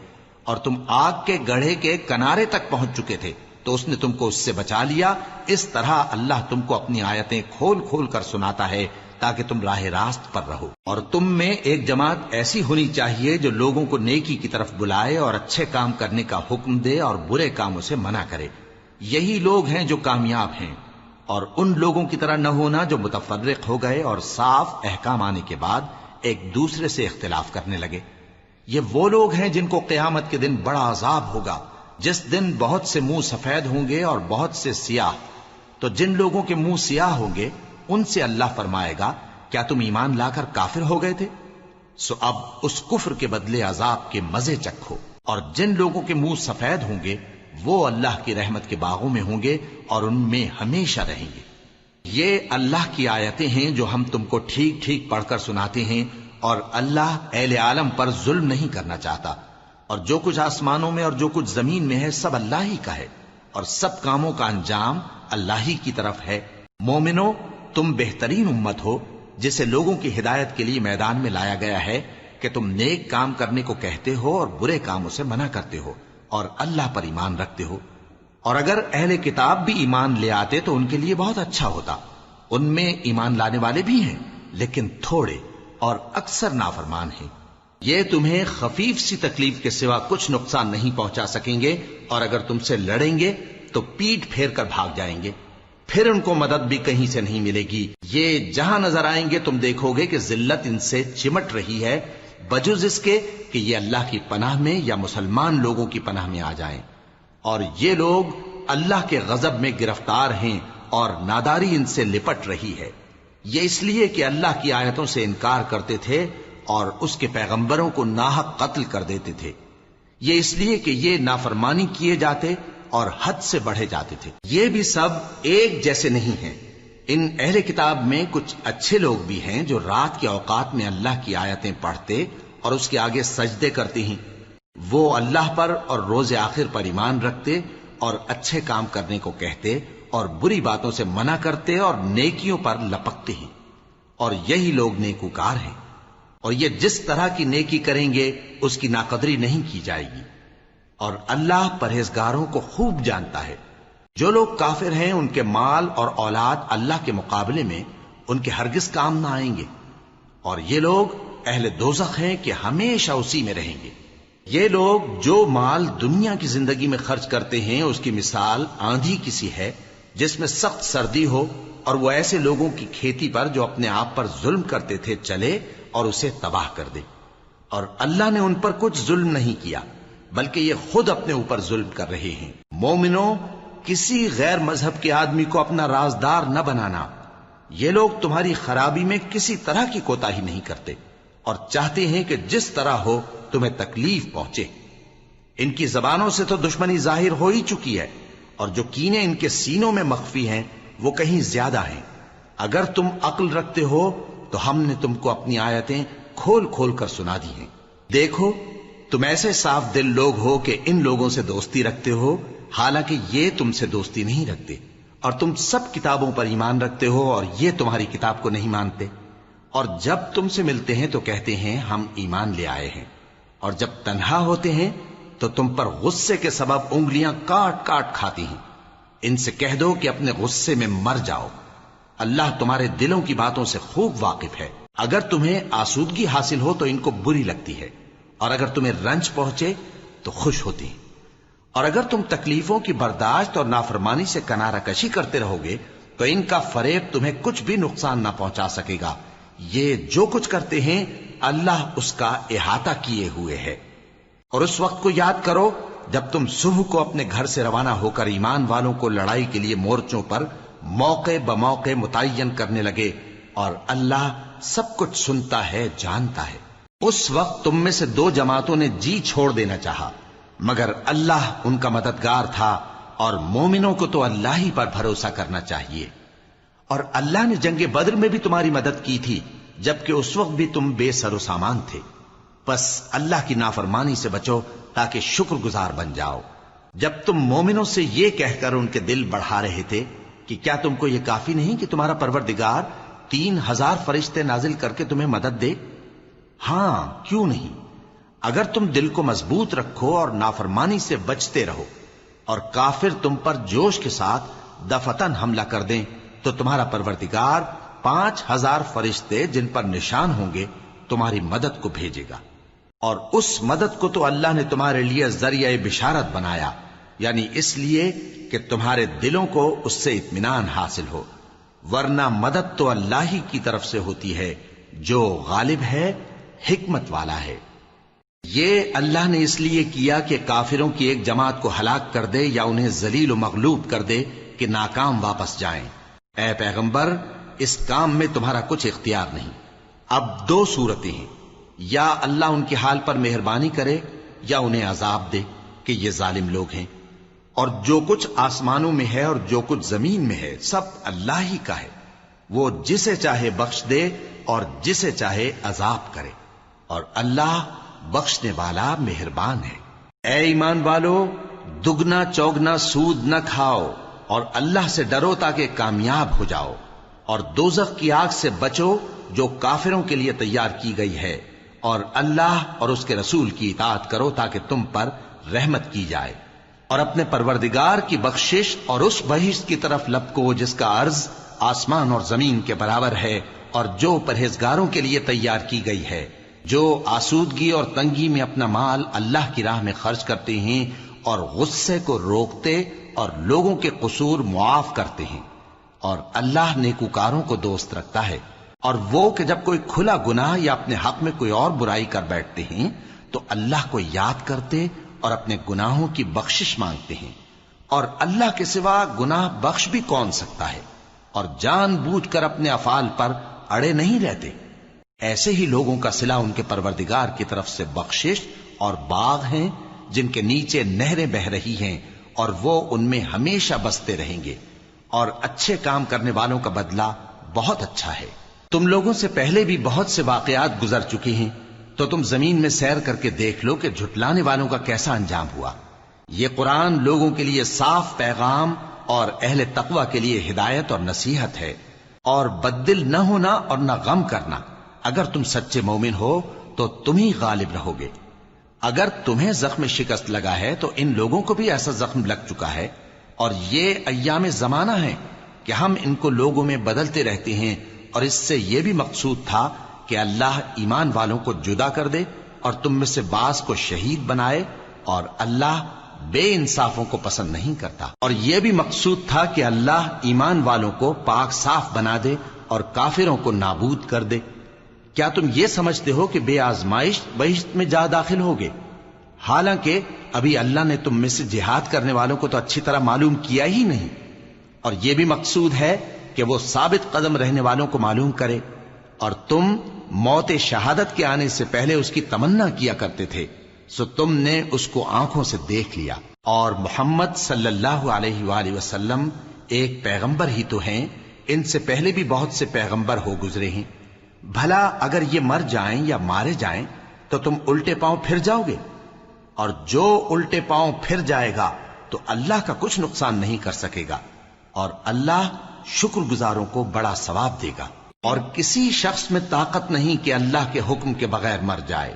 اور تم آگ کے گڑھے کے کنارے تک پہنچ چکے تھے تو اس نے تم کو اس سے بچا لیا۔ اس طرح اللہ تم کو اپنی آیتیں کھول کھول کر سناتا ہے تاکہ تم راہ راست پر رہو۔ اور تم میں ایک جماعت ایسی ہونی چاہیے جو لوگوں کو نیکی کی طرف بلائے اور اچھے کام کرنے کا حکم دے اور برے کاموں سے منع کرے۔ یہی لوگ ہیں جو کامیاب ہیں، اور ان لوگوں کی طرح نہ ہونا جو متفرق ہو گئے اور صاف احکام آنے کے بعد ایک دوسرے سے اختلاف کرنے لگے۔ یہ وہ لوگ ہیں جن کو قیامت کے دن بڑا عذاب ہوگا، جس دن بہت سے منہ سفید ہوں گے اور بہت سے سیاہ۔ تو جن لوگوں کے منہ سیاہ ہوں گے ان سے اللہ فرمائے گا، کیا تم ایمان لا کر کافر ہو گئے تھے؟ سو اب اس کفر کے بدلے عذاب کے مزے چکھو۔ اور جن لوگوں کے منہ سفید ہوں گے وہ اللہ کی رحمت کے باغوں میں ہوں گے اور ان میں ہمیشہ رہیں گے۔ یہ اللہ کی آیتیں ہیں جو ہم تم کو ٹھیک ٹھیک پڑھ کر سناتے ہیں، اور اللہ اہل عالم پر ظلم نہیں کرنا چاہتا، اور جو کچھ آسمانوں میں اور جو کچھ زمین میں ہے سب اللہ ہی کا ہے، اور سب کاموں کا انجام اللہ ہی کی طرف ہے۔ مومنو، تم بہترین امت ہو جسے لوگوں کی ہدایت کے لیے میدان میں لایا گیا ہے کہ تم نیک کام کرنے کو کہتے ہو اور برے کاموں سے منع کرتے ہو اور اللہ پر ایمان رکھتے ہو۔ اور اگر اہل کتاب بھی ایمان لے آتے تو ان کے لیے بہت اچھا ہوتا، ان میں ایمان لانے والے بھی ہیں لیکن تھوڑے اور اکثر نافرمان ہیں۔ یہ تمہیں خفیف سی تکلیف کے سوا کچھ نقصان نہیں پہنچا سکیں گے، اور اگر تم سے لڑیں گے تو پیٹ پھیر کر بھاگ جائیں گے، پھر ان کو مدد بھی کہیں سے نہیں ملے گی۔ یہ جہاں نظر آئیں گے تم دیکھو گے کہ ذلت ان سے چمٹ رہی ہے، بجز اس کے کہ یہ اللہ کی پناہ میں یا مسلمان لوگوں کی پناہ میں آ جائیں، اور یہ لوگ اللہ کے غضب میں گرفتار ہیں اور ناداری ان سے لپٹ رہی ہے۔ یہ اس لیے کہ اللہ کی آیتوں سے انکار کرتے تھے اور اس کے پیغمبروں کو ناحق قتل کر دیتے تھے۔ یہ اس لیے کہ یہ نافرمانی کیے جاتے اور حد سے بڑھے جاتے تھے۔ یہ بھی سب ایک جیسے نہیں ہیں۔ ان اہل کتاب میں کچھ اچھے لوگ بھی ہیں جو رات کے اوقات میں اللہ کی آیتیں پڑھتے اور اس کے آگے سجدے کرتے ہیں۔ وہ اللہ پر اور روز آخر پر ایمان رکھتے اور اچھے کام کرنے کو کہتے اور بری باتوں سے منع کرتے اور نیکیوں پر لپکتے ہیں، اور یہی لوگ نیکوکار ہیں۔ اور یہ جس طرح کی نیکی کریں گے اس کی ناقدری نہیں کی جائے گی، اور اللہ پرہیزگاروں کو خوب جانتا ہے۔ جو لوگ کافر ہیں ان کے مال اور اولاد اللہ کے مقابلے میں ان کے ہرگز کام نہ آئیں گے، اور یہ لوگ اہل دوزخ ہیں کہ ہمیشہ اسی میں رہیں گے۔ یہ لوگ جو مال دنیا کی زندگی میں خرچ کرتے ہیں اس کی مثال آندھی کسی ہے جس میں سخت سردی ہو، اور وہ ایسے لوگوں کی کھیتی پر جو اپنے آپ پر ظلم کرتے تھے چلے اور اسے تباہ کر دے۔ اور اللہ نے ان پر کچھ ظلم نہیں کیا بلکہ یہ خود اپنے اوپر ظلم کر رہے ہیں۔ مومنوں، کسی غیر مذہب کے آدمی کو اپنا رازدار نہ بنانا۔ یہ لوگ تمہاری خرابی میں کسی طرح کی کوتاہی نہیں کرتے اور چاہتے ہیں کہ جس طرح ہو تمہیں تکلیف پہنچے۔ ان کی زبانوں سے تو دشمنی ظاہر ہو ہی چکی ہے، اور جو کینے ان کے سینوں میں مخفی ہیں وہ کہیں زیادہ ہیں۔ اگر تم عقل رکھتے ہو تو ہم نے تم کو اپنی آیتیں کھول کھول کر سنا دی ہیں۔ دیکھو، تم ایسے صاف دل لوگ ہو کہ ان لوگوں سے دوستی رکھتے ہو، حالانکہ یہ تم سے دوستی نہیں رکھتے، اور تم سب کتابوں پر ایمان رکھتے ہو اور یہ تمہاری کتاب کو نہیں مانتے، اور جب تم سے ملتے ہیں تو کہتے ہیں ہم ایمان لے آئے ہیں، اور جب تنہا ہوتے ہیں تو تم پر غصے کے سبب انگلیاں کاٹ کاٹ کھاتی ہیں۔ ان سے کہہ دو کہ اپنے غصے میں مر جاؤ، اللہ تمہارے دلوں کی باتوں سے خوب واقف ہے۔ اگر تمہیں آسودگی حاصل ہو تو ان کو بری لگتی ہے، اور اگر تمہیں رنج پہنچے تو خوش ہوتی ہیں، اور اگر تم تکلیفوں کی برداشت اور نافرمانی سے کنارہ کشی کرتے رہو گے تو ان کا فریب تمہیں کچھ بھی نقصان نہ پہنچا سکے گا۔ یہ جو کچھ کرتے ہیں اللہ اس کا احاطہ کیے ہوئے ہے۔ اور اس وقت کو یاد کرو جب تم صبح کو اپنے گھر سے روانہ ہو کر ایمان والوں کو لڑائی کے لیے مورچوں پر موقع بموقع متعین کرنے لگے، اور اللہ سب کچھ سنتا ہے، جانتا ہے۔ اس وقت تم میں سے دو جماعتوں نے جی چھوڑ دینا چاہا، مگر اللہ ان کا مددگار تھا، اور مومنوں کو تو اللہ ہی پر بھروسہ کرنا چاہیے۔ اور اللہ نے جنگ بدر میں بھی تمہاری مدد کی تھی جبکہ اس وقت بھی تم بے سر و سامان تھے۔ بس اللہ کی نافرمانی سے بچو تاکہ شکر گزار بن جاؤ۔ جب تم مومنوں سے یہ کہہ کر ان کے دل بڑھا رہے تھے کہ کیا تم کو یہ کافی نہیں کہ تمہارا پروردگار 3000 فرشتے نازل کر کے تمہیں مدد دے؟ ہاں، کیوں نہیں؟ اگر تم دل کو مضبوط رکھو اور نافرمانی سے بچتے رہو، اور کافر تم پر جوش کے ساتھ دفتن حملہ کر دیں تو تمہارا پروردگار 5000 فرشتے جن پر نشان ہوں گے تمہاری مدد کو بھیجے گا۔ اور اس مدد کو تو اللہ نے تمہارے لیے ذریعہ بشارت بنایا، یعنی اس لیے کہ تمہارے دلوں کو اس سے اطمینان حاصل ہو، ورنہ مدد تو اللہ ہی کی طرف سے ہوتی ہے جو غالب ہے، حکمت والا ہے۔ یہ اللہ نے اس لیے کیا کہ کافروں کی ایک جماعت کو ہلاک کر دے یا انہیں ذلیل و مغلوب کر دے کہ ناکام واپس جائیں۔ اے پیغمبر، اس کام میں تمہارا کچھ اختیار نہیں۔ اب دو صورتیں ہیں، یا اللہ ان کے حال پر مہربانی کرے یا انہیں عذاب دے کہ یہ ظالم لوگ ہیں۔ اور جو کچھ آسمانوں میں ہے اور جو کچھ زمین میں ہے سب اللہ ہی کا ہے، وہ جسے چاہے بخش دے اور جسے چاہے عذاب کرے، اور اللہ بخشنے والا مہربان ہے۔ اے ایمان والو، دگنا چوگنا سود نہ کھاؤ اور اللہ سے ڈرو تاکہ کامیاب ہو جاؤ، اور دوزخ کی آگ سے بچو جو کافروں کے لیے تیار کی گئی ہے، اور اللہ اور اس کے رسول کی اطاعت کرو تاکہ تم پر رحمت کی جائے، اور اپنے پروردگار کی بخشش اور اس بہشت کی طرف لپکو جس کا عرض آسمان اور زمین کے برابر ہے اور جو پرہیزگاروں کے لیے تیار کی گئی ہے، جو آسودگی اور تنگی میں اپنا مال اللہ کی راہ میں خرچ کرتے ہیں اور غصے کو روکتے اور لوگوں کے قصور معاف کرتے ہیں، اور اللہ نیکوکاروں کو دوست رکھتا ہے۔ اور وہ کہ جب کوئی کھلا گناہ یا اپنے حق میں کوئی اور برائی کر بیٹھتے ہیں تو اللہ کو یاد کرتے اور اپنے گناہوں کی بخشش مانگتے ہیں، اور اللہ کے سوا گناہ بخش بھی کون سکتا ہے، اور جان بوجھ کر اپنے افعال پر اڑے نہیں رہتے۔ ایسے ہی لوگوں کا صلہ ان کے پروردگار کی طرف سے بخشش اور باغ ہیں جن کے نیچے نہریں بہ رہی ہیں، اور وہ ان میں ہمیشہ بستے رہیں گے، اور اچھے کام کرنے والوں کا بدلہ بہت اچھا ہے۔ تم لوگوں سے پہلے بھی بہت سے واقعات گزر چکے ہیں، تو تم زمین میں سیر کر کے دیکھ لو کہ جھٹلانے والوں کا کیسا انجام ہوا۔ یہ قرآن لوگوں کے لیے صاف پیغام اور اہل تقوی کے لیے ہدایت اور نصیحت ہے، اور بددل نہ ہونا اور نہ غم کرنا۔ اگر تم سچے مومن ہو تو تم ہی غالب رہو گے۔ اگر تمہیں زخم شکست لگا ہے تو ان لوگوں کو بھی ایسا زخم لگ چکا ہے، اور یہ ایام زمانہ ہے کہ ہم ان کو لوگوں میں بدلتے رہتے ہیں، اور اس سے یہ بھی مقصود تھا کہ اللہ ایمان والوں کو جدا کر دے اور تم میں سے بعض کو شہید بنائے، اور اللہ بے انصافوں کو پسند نہیں کرتا۔ اور یہ بھی مقصود تھا کہ اللہ ایمان والوں کو پاک صاف بنا دے اور کافروں کو نابود کر دے۔ کیا تم یہ سمجھتے ہو کہ بے آزمائش بہشت میں جا داخل ہوگے؟ حالانکہ ابھی اللہ نے تم میں سے جہاد کرنے والوں کو تو اچھی طرح معلوم کیا ہی نہیں، اور یہ بھی مقصود ہے کہ وہ ثابت قدم رہنے والوں کو معلوم کرے، اور تم موت شہادت کے آنے سے پہلے اس کی تمنا کیا کرتے تھے، سو تم نے اس کو آنکھوں سے دیکھ لیا۔ اور محمد صلی اللہ علیہ وآلہ وسلم ایک پیغمبر ہی تو ہیں، ان سے پہلے بھی بہت سے پیغمبر ہو گزرے ہیں۔ بھلا اگر یہ مر جائیں یا مارے جائیں تو تم الٹے پاؤں پھر جاؤ گے؟ اور جو الٹے پاؤں پھر جائے گا تو اللہ کا کچھ نقصان نہیں کر سکے گا، اور اللہ شکر گزاروں کو بڑا ثواب دے گا۔ اور کسی شخص میں طاقت نہیں کہ اللہ کے حکم کے بغیر مر جائے،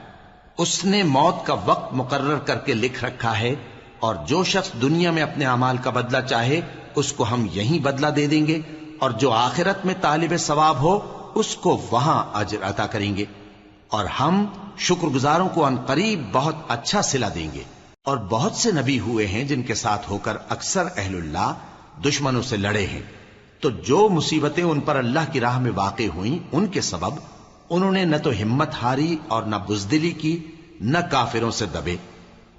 اس نے موت کا وقت مقرر کر کے لکھ رکھا ہے، اور جو شخص دنیا میں اپنے اعمال کا بدلہ چاہے اس کو ہم یہیں بدلہ دے دیں گے، اور جو آخرت میں طالب ثواب ہو اس کو وہاں اجر عطا کریں گے، اور ہم شکر گزاروں کو ان قریب بہت اچھا صلہ دیں گے۔ اور بہت سے نبی ہوئے ہیں جن کے ساتھ ہو کر اکثر اہل اللہ دشمنوں سے لڑے ہیں، تو جو مصیبتیں ان پر اللہ کی راہ میں واقع ہوئیں ان کے سبب انہوں نے نہ تو ہمت ہاری اور نہ بزدلی کی، نہ کافروں سے دبے،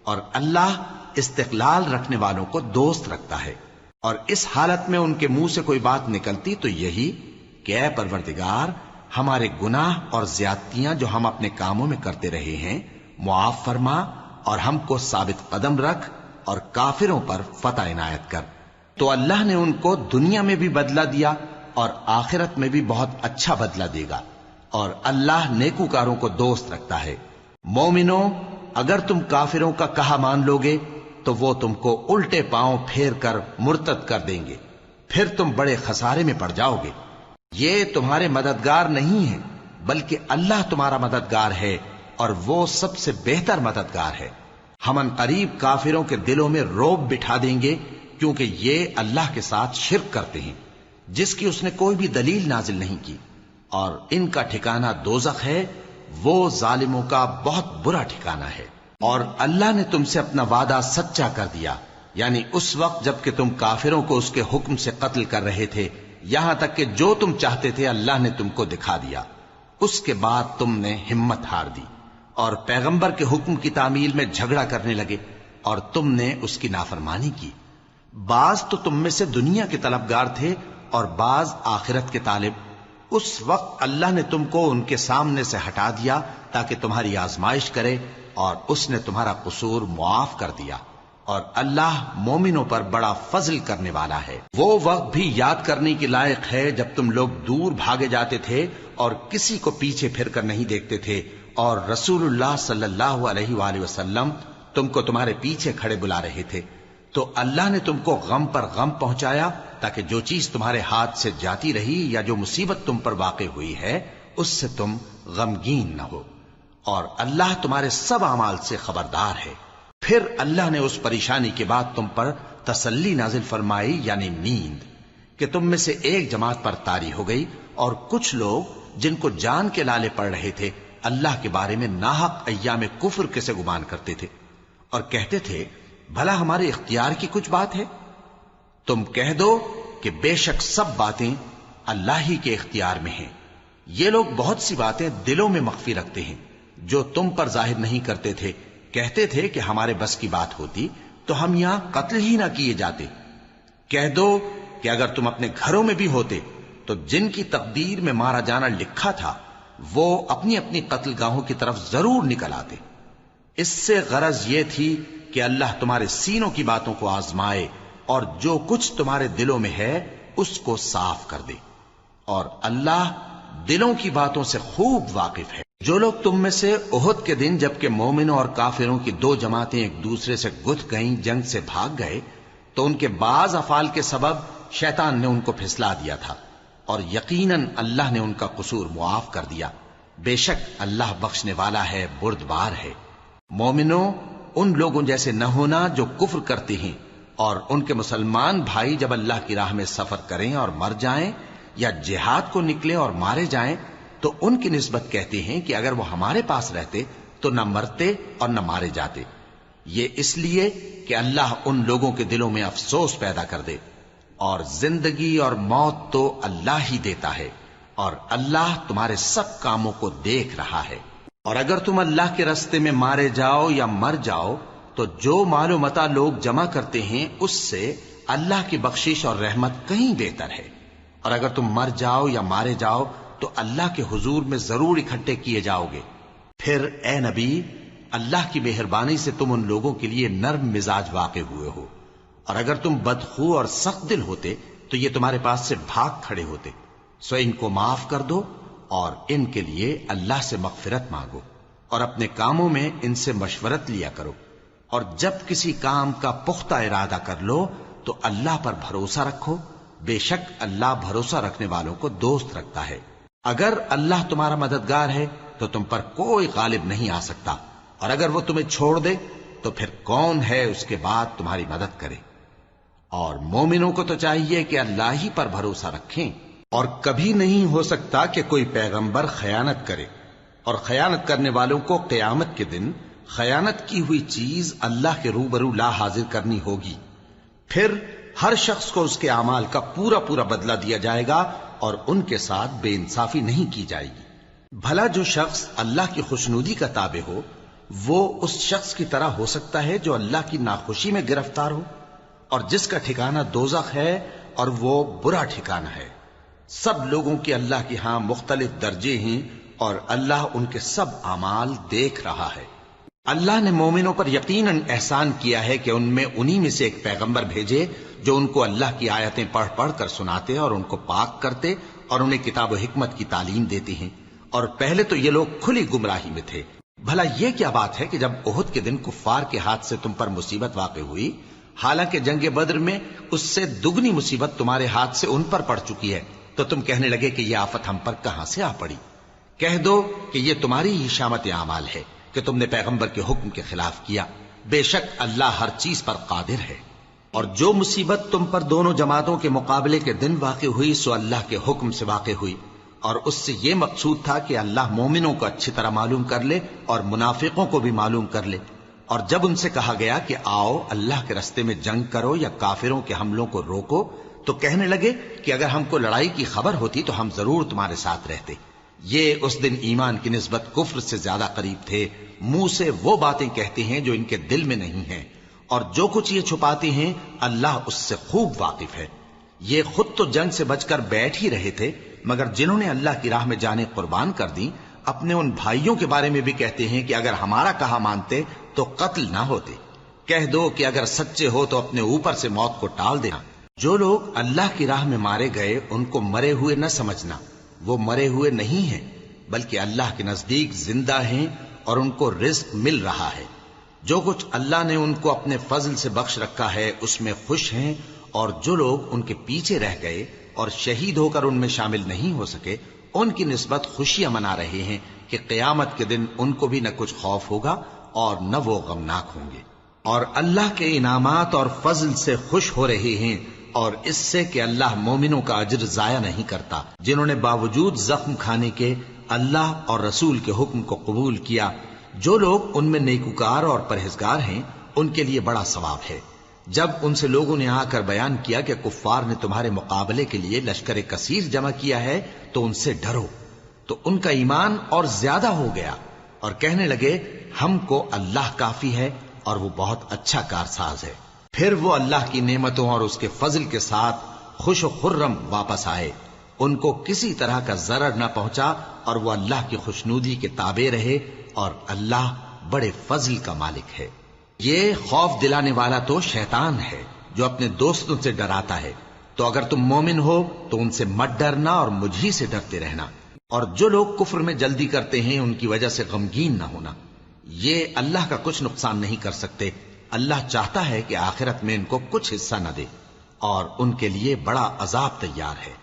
اور اللہ استقلال رکھنے والوں کو دوست رکھتا ہے۔ اور اس حالت میں ان کے منہ سے کوئی بات نکلتی تو یہی کہ اے پروردگار، ہمارے گناہ اور زیادتیاں جو ہم اپنے کاموں میں کرتے رہے ہیں معاف فرما، اور ہم کو ثابت قدم رکھ اور کافروں پر فتح عنایت کر۔ تو اللہ نے ان کو دنیا میں بھی بدلہ دیا اور آخرت میں بھی بہت اچھا بدلہ دے گا، اور اللہ نیکوکاروں کو دوست رکھتا ہے۔ مومنوں، اگر تم کافروں کا کہا مان لوگے تو وہ تم کو الٹے پاؤں پھیر کر مرتد کر دیں گے، پھر تم بڑے خسارے میں پڑ جاؤ گے۔ یہ تمہارے مددگار نہیں ہیں بلکہ اللہ تمہارا مددگار ہے، اور وہ سب سے بہتر مددگار ہے۔ ہم ان قریب کافروں کے دلوں میں رعب بٹھا دیں گے، کیونکہ یہ اللہ کے ساتھ شرک کرتے ہیں جس کی اس نے کوئی بھی دلیل نازل نہیں کی، اور ان کا ٹھکانہ دوزخ ہے، وہ ظالموں کا بہت برا ٹھکانہ ہے۔ اور اللہ نے تم سے اپنا وعدہ سچا کر دیا، یعنی اس وقت جب کہ تم کافروں کو اس کے حکم سے قتل کر رہے تھے، یہاں تک کہ جو تم چاہتے تھے اللہ نے تم کو دکھا دیا۔ اس کے بعد تم نے ہمت ہار دی اور پیغمبر کے حکم کی تعمیل میں جھگڑا کرنے لگے، اور تم نے اس کی نافرمانی کی۔ بعض تو تم میں سے دنیا کے طلبگار تھے اور بعض آخرت کے طالب۔ اس وقت اللہ نے تم کو ان کے سامنے سے ہٹا دیا تاکہ تمہاری آزمائش کرے، اور اس نے تمہارا قصور معاف کر دیا، اور اللہ مومنوں پر بڑا فضل کرنے والا ہے۔ وہ وقت بھی یاد کرنے کے لائق ہے جب تم لوگ دور بھاگے جاتے تھے اور کسی کو پیچھے پھر کر نہیں دیکھتے تھے، اور رسول اللہ صلی اللہ علیہ وآلہ وسلم تم کو تمہارے پیچھے کھڑے بلا رہے تھے، تو اللہ نے تم کو غم پر غم پہنچایا تاکہ جو چیز تمہارے ہاتھ سے جاتی رہی یا جو مصیبت تم پر واقع ہوئی ہے اس سے تم غمگین نہ ہو، اور اللہ تمہارے سب اعمال سے خبردار ہے۔ پھر اللہ نے اس پریشانی کے بعد تم پر تسلی نازل فرمائی، یعنی نیند، کہ تم میں سے ایک جماعت پر طاری ہو گئی اور کچھ لوگ جن کو جان کے لالے پڑ رہے تھے اللہ کے بارے میں ناحق ایام کفر کے سے گمان کرتے تھے اور کہتے تھے بھلا ہمارے اختیار کی کچھ بات ہے؟ تم کہہ دو کہ بے شک سب باتیں اللہ ہی کے اختیار میں ہیں. یہ لوگ بہت سی باتیں دلوں میں مخفی رکھتے ہیں جو تم پر ظاہر نہیں کرتے تھے. کہتے تھے کہ ہمارے بس کی بات ہوتی تو ہم یہاں قتل ہی نہ کیے جاتے. کہہ دو کہ اگر تم اپنے گھروں میں بھی ہوتے تو جن کی تقدیر میں مارا جانا لکھا تھا وہ اپنی اپنی قتل گاہوں کی طرف ضرور نکل آتے. اس سے غرض یہ تھی کہ اللہ تمہارے سینوں کی باتوں کو آزمائے اور جو کچھ تمہارے دلوں میں ہے اس کو صاف کر دے. اور اللہ دلوں کی باتوں سے خوب واقف ہے. جو لوگ تم میں سے احد کے دن جبکہ مومنوں اور کافروں کی دو جماعتیں ایک دوسرے سے گتھ گئیں جنگ سے بھاگ گئے تو ان کے بعض افعال کے سبب شیطان نے ان کو پھسلا دیا تھا اور یقیناً اللہ نے ان کا قصور معاف کر دیا. بے شک اللہ بخشنے والا ہے بردبار ہے. مومنوں ان لوگوں جیسے نہ ہونا جو کفر کرتے ہیں اور ان کے مسلمان بھائی جب اللہ کی راہ میں سفر کریں اور مر جائیں یا جہاد کو نکلیں اور مارے جائیں تو ان کی نسبت کہتے ہیں کہ اگر وہ ہمارے پاس رہتے تو نہ مرتے اور نہ مارے جاتے. یہ اس لیے کہ اللہ ان لوگوں کے دلوں میں افسوس پیدا کر دے. اور زندگی اور موت تو اللہ ہی دیتا ہے اور اللہ تمہارے سب کاموں کو دیکھ رہا ہے. اور اگر تم اللہ کے راستے میں مارے جاؤ یا مر جاؤ تو جو مال و متاع لوگ جمع کرتے ہیں اس سے اللہ کی بخشش اور رحمت کہیں بہتر ہے. اور اگر تم مر جاؤ یا مارے جاؤ تو اللہ کے حضور میں ضرور اکٹھے کیے جاؤ گے. پھر اے نبی اللہ کی مہربانی سے تم ان لوگوں کے لیے نرم مزاج واقع ہوئے ہو. اور اگر تم بدخو اور سخت دل ہوتے تو یہ تمہارے پاس سے بھاگ کھڑے ہوتے. سو ان کو معاف کر دو اور ان کے لیے اللہ سے مغفرت مانگو اور اپنے کاموں میں ان سے مشورت لیا کرو. اور جب کسی کام کا پختہ ارادہ کر لو تو اللہ پر بھروسہ رکھو. بے شک اللہ بھروسہ رکھنے والوں کو دوست رکھتا ہے. اگر اللہ تمہارا مددگار ہے تو تم پر کوئی غالب نہیں آ سکتا اور اگر وہ تمہیں چھوڑ دے تو پھر کون ہے اس کے بعد تمہاری مدد کرے. اور مومنوں کو تو چاہیے کہ اللہ ہی پر بھروسہ رکھیں. اور کبھی نہیں ہو سکتا کہ کوئی پیغمبر خیانت کرے اور خیانت کرنے والوں کو قیامت کے دن خیانت کی ہوئی چیز اللہ کے روبرو لا حاضر کرنی ہوگی. پھر ہر شخص کو اس کے اعمال کا پورا پورا بدلہ دیا جائے گا اور ان کے ساتھ بے انصافی نہیں کی جائے گی. بھلا جو شخص اللہ کی خوشنودی کا تابع ہو وہ اس شخص کی طرح ہو سکتا ہے جو اللہ کی ناخوشی میں گرفتار ہو اور جس کا ٹھکانہ دوزخ ہے اور وہ برا ٹھکانہ ہے. سب لوگوں کے اللہ کی ہاں مختلف درجے ہیں اور اللہ ان کے سب اعمال دیکھ رہا ہے. اللہ نے مومنوں پر یقیناً احسان کیا ہے کہ ان میں انہی میں سے ایک پیغمبر بھیجے جو ان کو اللہ کی آیتیں پڑھ پڑھ کر سناتے اور ان کو پاک کرتے اور انہیں کتاب و حکمت کی تعلیم دیتے ہیں. اور پہلے تو یہ لوگ کھلی گمراہی میں تھے. بھلا یہ کیا بات ہے کہ جب احد کے دن کفار کے ہاتھ سے تم پر مصیبت واقع ہوئی حالانکہ جنگ بدر میں اس سے دگنی مصیبت تمہارے ہاتھ سے ان پر پڑ چکی ہے تو تم کہنے لگے کہ یہ آفت ہم پر کہاں سے آ پڑی؟ کہہ دو کہ یہ تمہاری ہی شامت اعمال ہے کہ تم نے پیغمبر کے حکم کے خلاف کیا. بے شک اللہ ہر چیز پر قادر ہے. اور جو مصیبت تم پر دونوں جماعتوں کے مقابلے کے دن واقع ہوئی سو اللہ کے حکم سے واقع ہوئی اور اس سے یہ مقصود تھا کہ اللہ مومنوں کو اچھی طرح معلوم کر لے اور منافقوں کو بھی معلوم کر لے. اور جب ان سے کہا گیا کہ آؤ اللہ کے راستے میں جنگ کرو یا کافروں کے حملوں کو روکو تو کہنے لگے کہ اگر ہم کو لڑائی کی خبر ہوتی تو ہم ضرور تمہارے ساتھ رہتے. یہ اس دن ایمان کی نسبت کفر سے زیادہ قریب تھے. منہ سے وہ باتیں کہتے ہیں جو ان کے دل میں نہیں ہیں اور جو کچھ یہ چھپاتے ہیں اللہ اس سے خوب واقف ہے. یہ خود تو جنگ سے بچ کر بیٹھ ہی رہے تھے مگر جنہوں نے اللہ کی راہ میں جانیں قربان کر دی اپنے ان بھائیوں کے بارے میں بھی کہتے ہیں کہ اگر ہمارا کہا مانتے تو قتل نہ ہوتے. کہہ دو کہ اگر سچے ہو تو اپنے اوپر سے موت کو ٹال دینا. جو لوگ اللہ کی راہ میں مارے گئے ان کو مرے ہوئے نہ سمجھنا. وہ مرے ہوئے نہیں ہیں بلکہ اللہ کے نزدیک زندہ ہیں اور ان کو رزق مل رہا ہے. جو کچھ اللہ نے ان کو اپنے فضل سے بخش رکھا ہے اس میں خوش ہیں. اور جو لوگ ان کے پیچھے رہ گئے اور شہید ہو کر ان میں شامل نہیں ہو سکے ان کی نسبت خوشیاں منا رہے ہیں کہ قیامت کے دن ان کو بھی نہ کچھ خوف ہوگا اور نہ وہ غمناک ہوں گے. اور اللہ کے انعامات اور فضل سے خوش ہو رہے ہیں اور اس سے کہ اللہ مومنوں کا اجر ضائع نہیں کرتا جنہوں نے باوجود زخم کھانے کے اللہ اور رسول کے حکم کو قبول کیا۔ جو لوگ ان میں نیکوکار اور پرہیزگار ہیں ان کے لیے بڑا ثواب ہے۔ جب ان سے لوگوں نے آ کر بیان کیا کہ کفار نے تمہارے مقابلے کے لیے لشکر کثیر جمع کیا ہے تو ان سے ڈرو، تو ان کا ایمان اور زیادہ ہو گیا اور کہنے لگے ہم کو اللہ کافی ہے اور وہ بہت اچھا کارساز ہے۔ پھر وہ اللہ کی نعمتوں اور اس کے فضل کے ساتھ خوش و خرم واپس آئے، ان کو کسی طرح کا ضرر نہ پہنچا اور وہ اللہ کی خوشنودی کے تابع رہے، اور اللہ بڑے فضل کا مالک ہے۔ یہ خوف دلانے والا تو شیطان ہے جو اپنے دوستوں سے ڈراتا ہے، تو اگر تم مومن ہو تو ان سے مت ڈرنا اور مجھ ہی سے ڈرتے رہنا، اور جو لوگ کفر میں جلدی کرتے ہیں ان کی وجہ سے غمگین نہ ہونا، یہ اللہ کا کچھ نقصان نہیں کر سکتے۔ اللہ چاہتا ہے کہ آخرت میں ان کو کچھ حصہ نہ دے اور ان کے لیے بڑا عذاب تیار ہے۔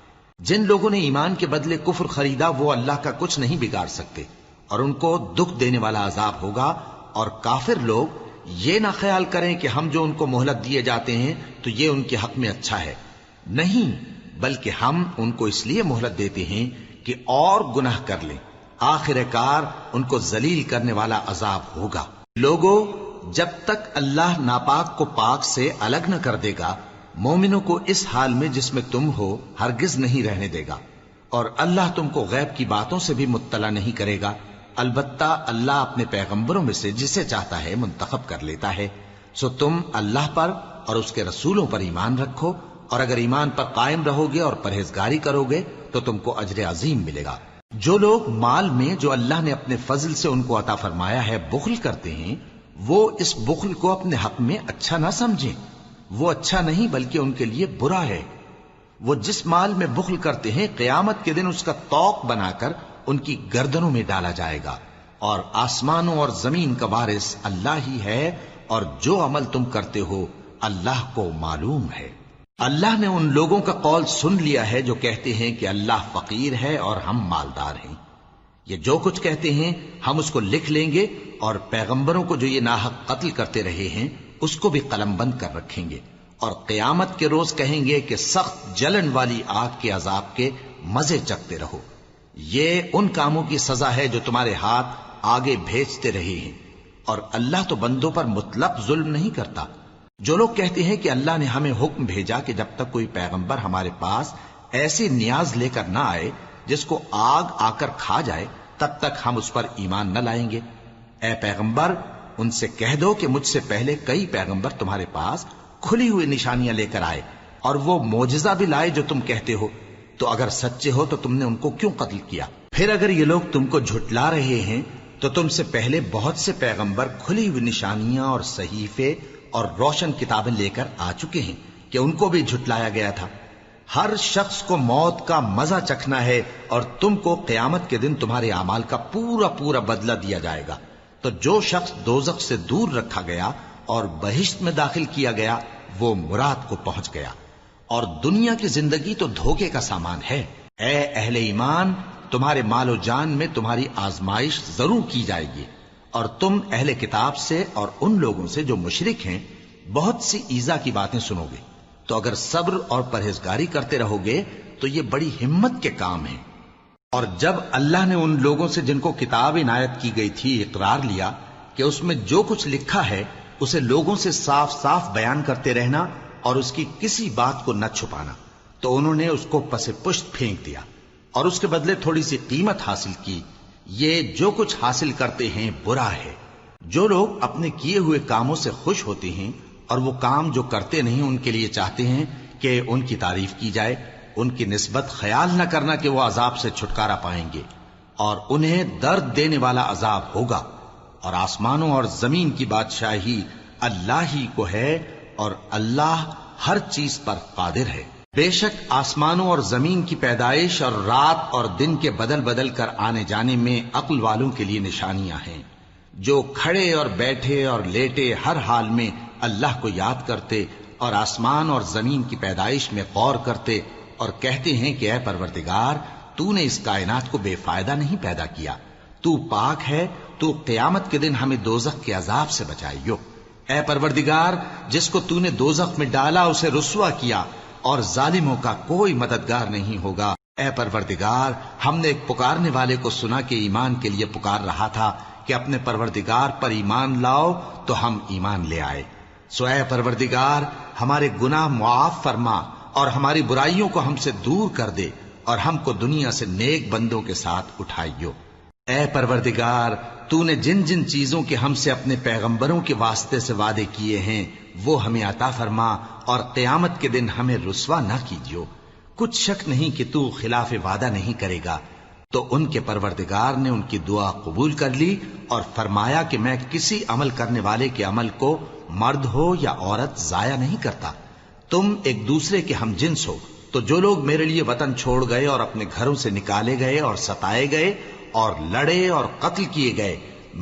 جن لوگوں نے ایمان کے بدلے کفر خریدا وہ اللہ کا کچھ نہیں بگاڑ سکتے، اور ان کو دکھ دینے والا عذاب ہوگا۔ اور کافر لوگ یہ نہ خیال کریں کہ ہم جو ان کو مہلت دیے جاتے ہیں تو یہ ان کے حق میں اچھا ہے، نہیں، بلکہ ہم ان کو اس لیے مہلت دیتے ہیں کہ اور گناہ کر لیں، آخر کار ان کو ذلیل کرنے والا عذاب ہوگا۔ لوگوں، جب تک اللہ ناپاک کو پاک سے الگ نہ کر دے گا، مومنوں کو اس حال میں جس میں تم ہو ہرگز نہیں رہنے دے گا، اور اللہ تم کو غیب کی باتوں سے بھی مطلع نہیں کرے گا۔ البتہ اللہ اپنے پیغمبروں میں سے جسے چاہتا ہے منتخب کر لیتا ہے۔ سو تم اللہ پر اور اس کے رسولوں پر ایمان رکھو، اور اگر ایمان پر قائم رہو گے اور پرہیزگاری کرو گے تو تم کو اجر عظیم ملے گا۔ جو لوگ مال میں جو اللہ نے اپنے فضل سے ان کو عطا فرمایا ہے بخل کرتے ہیں، وہ اس بخل کو اپنے حق میں اچھا نہ سمجھیں، وہ اچھا نہیں بلکہ ان کے لیے برا ہے۔ وہ جس مال میں بخل کرتے ہیں قیامت کے دن اس کا طوق بنا کر ان کی گردنوں میں ڈالا جائے گا، اور آسمانوں اور زمین کا وارث اللہ ہی ہے، اور جو عمل تم کرتے ہو اللہ کو معلوم ہے۔ اللہ نے ان لوگوں کا قول سن لیا ہے جو کہتے ہیں کہ اللہ فقیر ہے اور ہم مالدار ہیں۔ یہ جو کچھ کہتے ہیں ہم اس کو لکھ لیں گے، اور پیغمبروں کو جو یہ ناحق قتل کرتے رہے ہیں اس کو بھی قلم بند کر رکھیں گے، اور قیامت کے روز کہیں گے کہ سخت جلن والی آگ کے عذاب کے مزے چکھتے رہو۔ یہ ان کاموں کی سزا ہے جو تمہارے ہاتھ آگے بھیجتے رہے ہیں، اور اللہ تو بندوں پر مطلق ظلم نہیں کرتا۔ جو لوگ کہتے ہیں کہ اللہ نے ہمیں حکم بھیجا کہ جب تک کوئی پیغمبر ہمارے پاس ایسی نیاز لے کر نہ آئے جس کو آگ آ کر کھا جائے تب تک ہم اس پر ایمان نہ لائیں گے، اے پیغمبر ان سے کہہ دو کہ مجھ سے پہلے کئی پیغمبر تمہارے پاس کھلی ہوئی نشانیاں لے کر آئے، اور وہ معجزہ بھی لائے جو تم کہتے ہو، تو اگر سچے ہو تو تم نے ان کو کیوں قتل کیا؟ پھر اگر یہ لوگ تم کو جھٹلا رہے ہیں تو تم سے پہلے بہت سے پیغمبر کھلی ہوئی نشانیاں اور صحیفے اور روشن کتابیں لے کر آ چکے ہیں کہ ان کو بھی جھٹلایا گیا تھا۔ ہر شخص کو موت کا مزہ چکھنا ہے، اور تم کو قیامت کے دن تمہارے اعمال کا پورا پورا بدلہ دیا جائے گا۔ تو جو شخص دوزخ سے دور رکھا گیا اور بہشت میں داخل کیا گیا وہ مراد کو پہنچ گیا، اور دنیا کی زندگی تو دھوکے کا سامان ہے۔ اے اہل ایمان، تمہارے مال و جان میں تمہاری آزمائش ضرور کی جائے گی، اور تم اہل کتاب سے اور ان لوگوں سے جو مشرک ہیں بہت سی ایذا کی باتیں سنو گے، تو اگر صبر اور پرہیزگاری کرتے رہو گے تو یہ بڑی ہمت کے کام ہیں۔ اور جب اللہ نے ان لوگوں سے جن کو کتاب عنایت کی گئی تھی اقرار لیا کہ اس میں جو کچھ لکھا ہے اسے لوگوں سے صاف صاف بیان کرتے رہنا اور اس کی کسی بات کو نہ چھپانا، تو انہوں نے اس کو پس پشت پھینک دیا اور اس کے بدلے تھوڑی سی قیمت حاصل کی۔ یہ جو کچھ حاصل کرتے ہیں برا ہے۔ جو لوگ اپنے کیے ہوئے کاموں سے خوش ہوتے ہیں اور وہ کام جو کرتے نہیں ان کے لیے چاہتے ہیں کہ ان کی تعریف کی جائے، ان کی نسبت خیال نہ کرنا کہ وہ عذاب سے چھٹکارا پائیں گے، اور انہیں درد دینے والا عذاب ہوگا۔ اور آسمانوں اور زمین کی بادشاہی اللہ ہی کو ہے، اور اللہ ہر چیز پر قادر ہے۔ بے شک آسمانوں اور زمین کی پیدائش اور رات اور دن کے بدل بدل کر آنے جانے میں عقل والوں کے لیے نشانیاں ہیں، جو کھڑے اور بیٹھے اور لیٹے ہر حال میں اللہ کو یاد کرتے اور آسمان اور زمین کی پیدائش میں غور کرتے اور کہتے ہیں کہ اے پروردگار، تو نے اس کائنات کو بے فائدہ نہیں پیدا کیا، تو پاک ہے، تو قیامت کے دن ہمیں دوزخ کے عذاب سے بچائیو۔ اے پروردگار، جس کو تو نے دوزخ میں ڈالا اسے رسوا کیا، اور ظالموں کا کوئی مددگار نہیں ہوگا۔ اے پروردگار، ہم نے ایک پکارنے والے کو سنا کہ ایمان کے لیے پکار رہا تھا کہ اپنے پروردگار پر ایمان لاؤ، تو ہم ایمان لے آئے۔ سو اے پروردگار، ہمارے گناہ معاف فرما اور ہماری برائیوں کو ہم سے دور کر دے، اور ہم کو دنیا سے نیک بندوں کے ساتھ اٹھائیو۔ اے پروردگار، تو نے جن جن چیزوں کے ہم سے اپنے پیغمبروں کے واسطے سے وعدے کیے ہیں وہ ہمیں عطا فرما، اور قیامت کے دن ہمیں رسوا نہ کیجیو۔ کچھ شک نہیں کہ تو خلاف وعدہ نہیں کرے گا۔ تو ان کے پروردگار نے ان کی دعا قبول کر لی اور فرمایا کہ میں کسی عمل کرنے والے کے عمل کو مرد ہو یا عورت ضائع نہیں کرتا۔ تم ایک دوسرے کے ہم جنس ہو، تو جو لوگ میرے لیے وطن چھوڑ گئے اور اپنے گھروں سے نکالے گئے اور ستائے گئے اور لڑے اور قتل کیے گئے،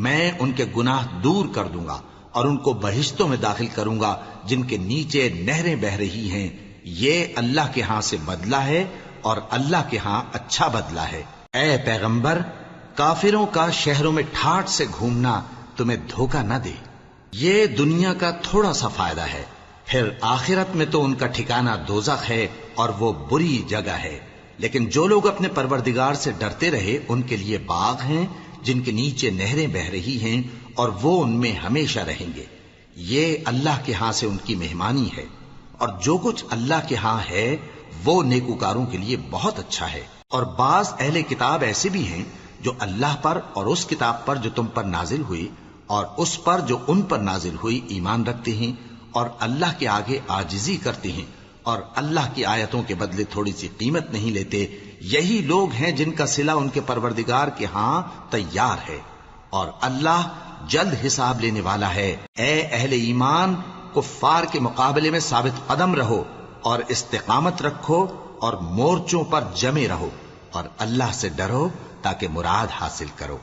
میں ان کے گناہ دور کر دوں گا اور ان کو بہشتوں میں داخل کروں گا جن کے نیچے نہریں بہہ رہی ہیں۔ یہ اللہ کے ہاں سے بدلہ ہے اور اللہ کے ہاں اچھا بدلہ ہے۔ اے پیغمبر، کافروں کا شہروں میں ٹھاٹھ سے گھومنا تمہیں دھوکہ نہ دے۔ یہ دنیا کا تھوڑا سا فائدہ ہے، پھر آخرت میں تو ان کا ٹھکانہ دوزخ ہے اور وہ بری جگہ ہے۔ لیکن جو لوگ اپنے پروردگار سے ڈرتے رہے ان کے لیے باغ ہیں جن کے نیچے نہریں بہہ رہی ہیں، اور وہ ان میں ہمیشہ رہیں گے۔ یہ اللہ کے ہاں سے ان کی مہمانی ہے، اور جو کچھ اللہ کے ہاں ہے وہ نیکوکاروں کے لیے بہت اچھا ہے۔ اور بعض اہل کتاب ایسے بھی ہیں جو اللہ پر اور اس کتاب پر جو تم پر نازل ہوئی اور اس پر جو ان پر نازل ہوئی ایمان رکھتے ہیں، اور اللہ کے آگے عاجزی کرتے ہیں، اور اللہ کی آیتوں کے بدلے تھوڑی سی قیمت نہیں لیتے۔ یہی لوگ ہیں جن کا صلہ ان کے پروردگار کے ہاں تیار ہے، اور اللہ جلد حساب لینے والا ہے۔ اے اہل ایمان، کفار کے مقابلے میں ثابت قدم رہو اور استقامت رکھو اور مورچوں پر جمے رہو، اور اللہ سے ڈرو تاکہ مراد حاصل کرو۔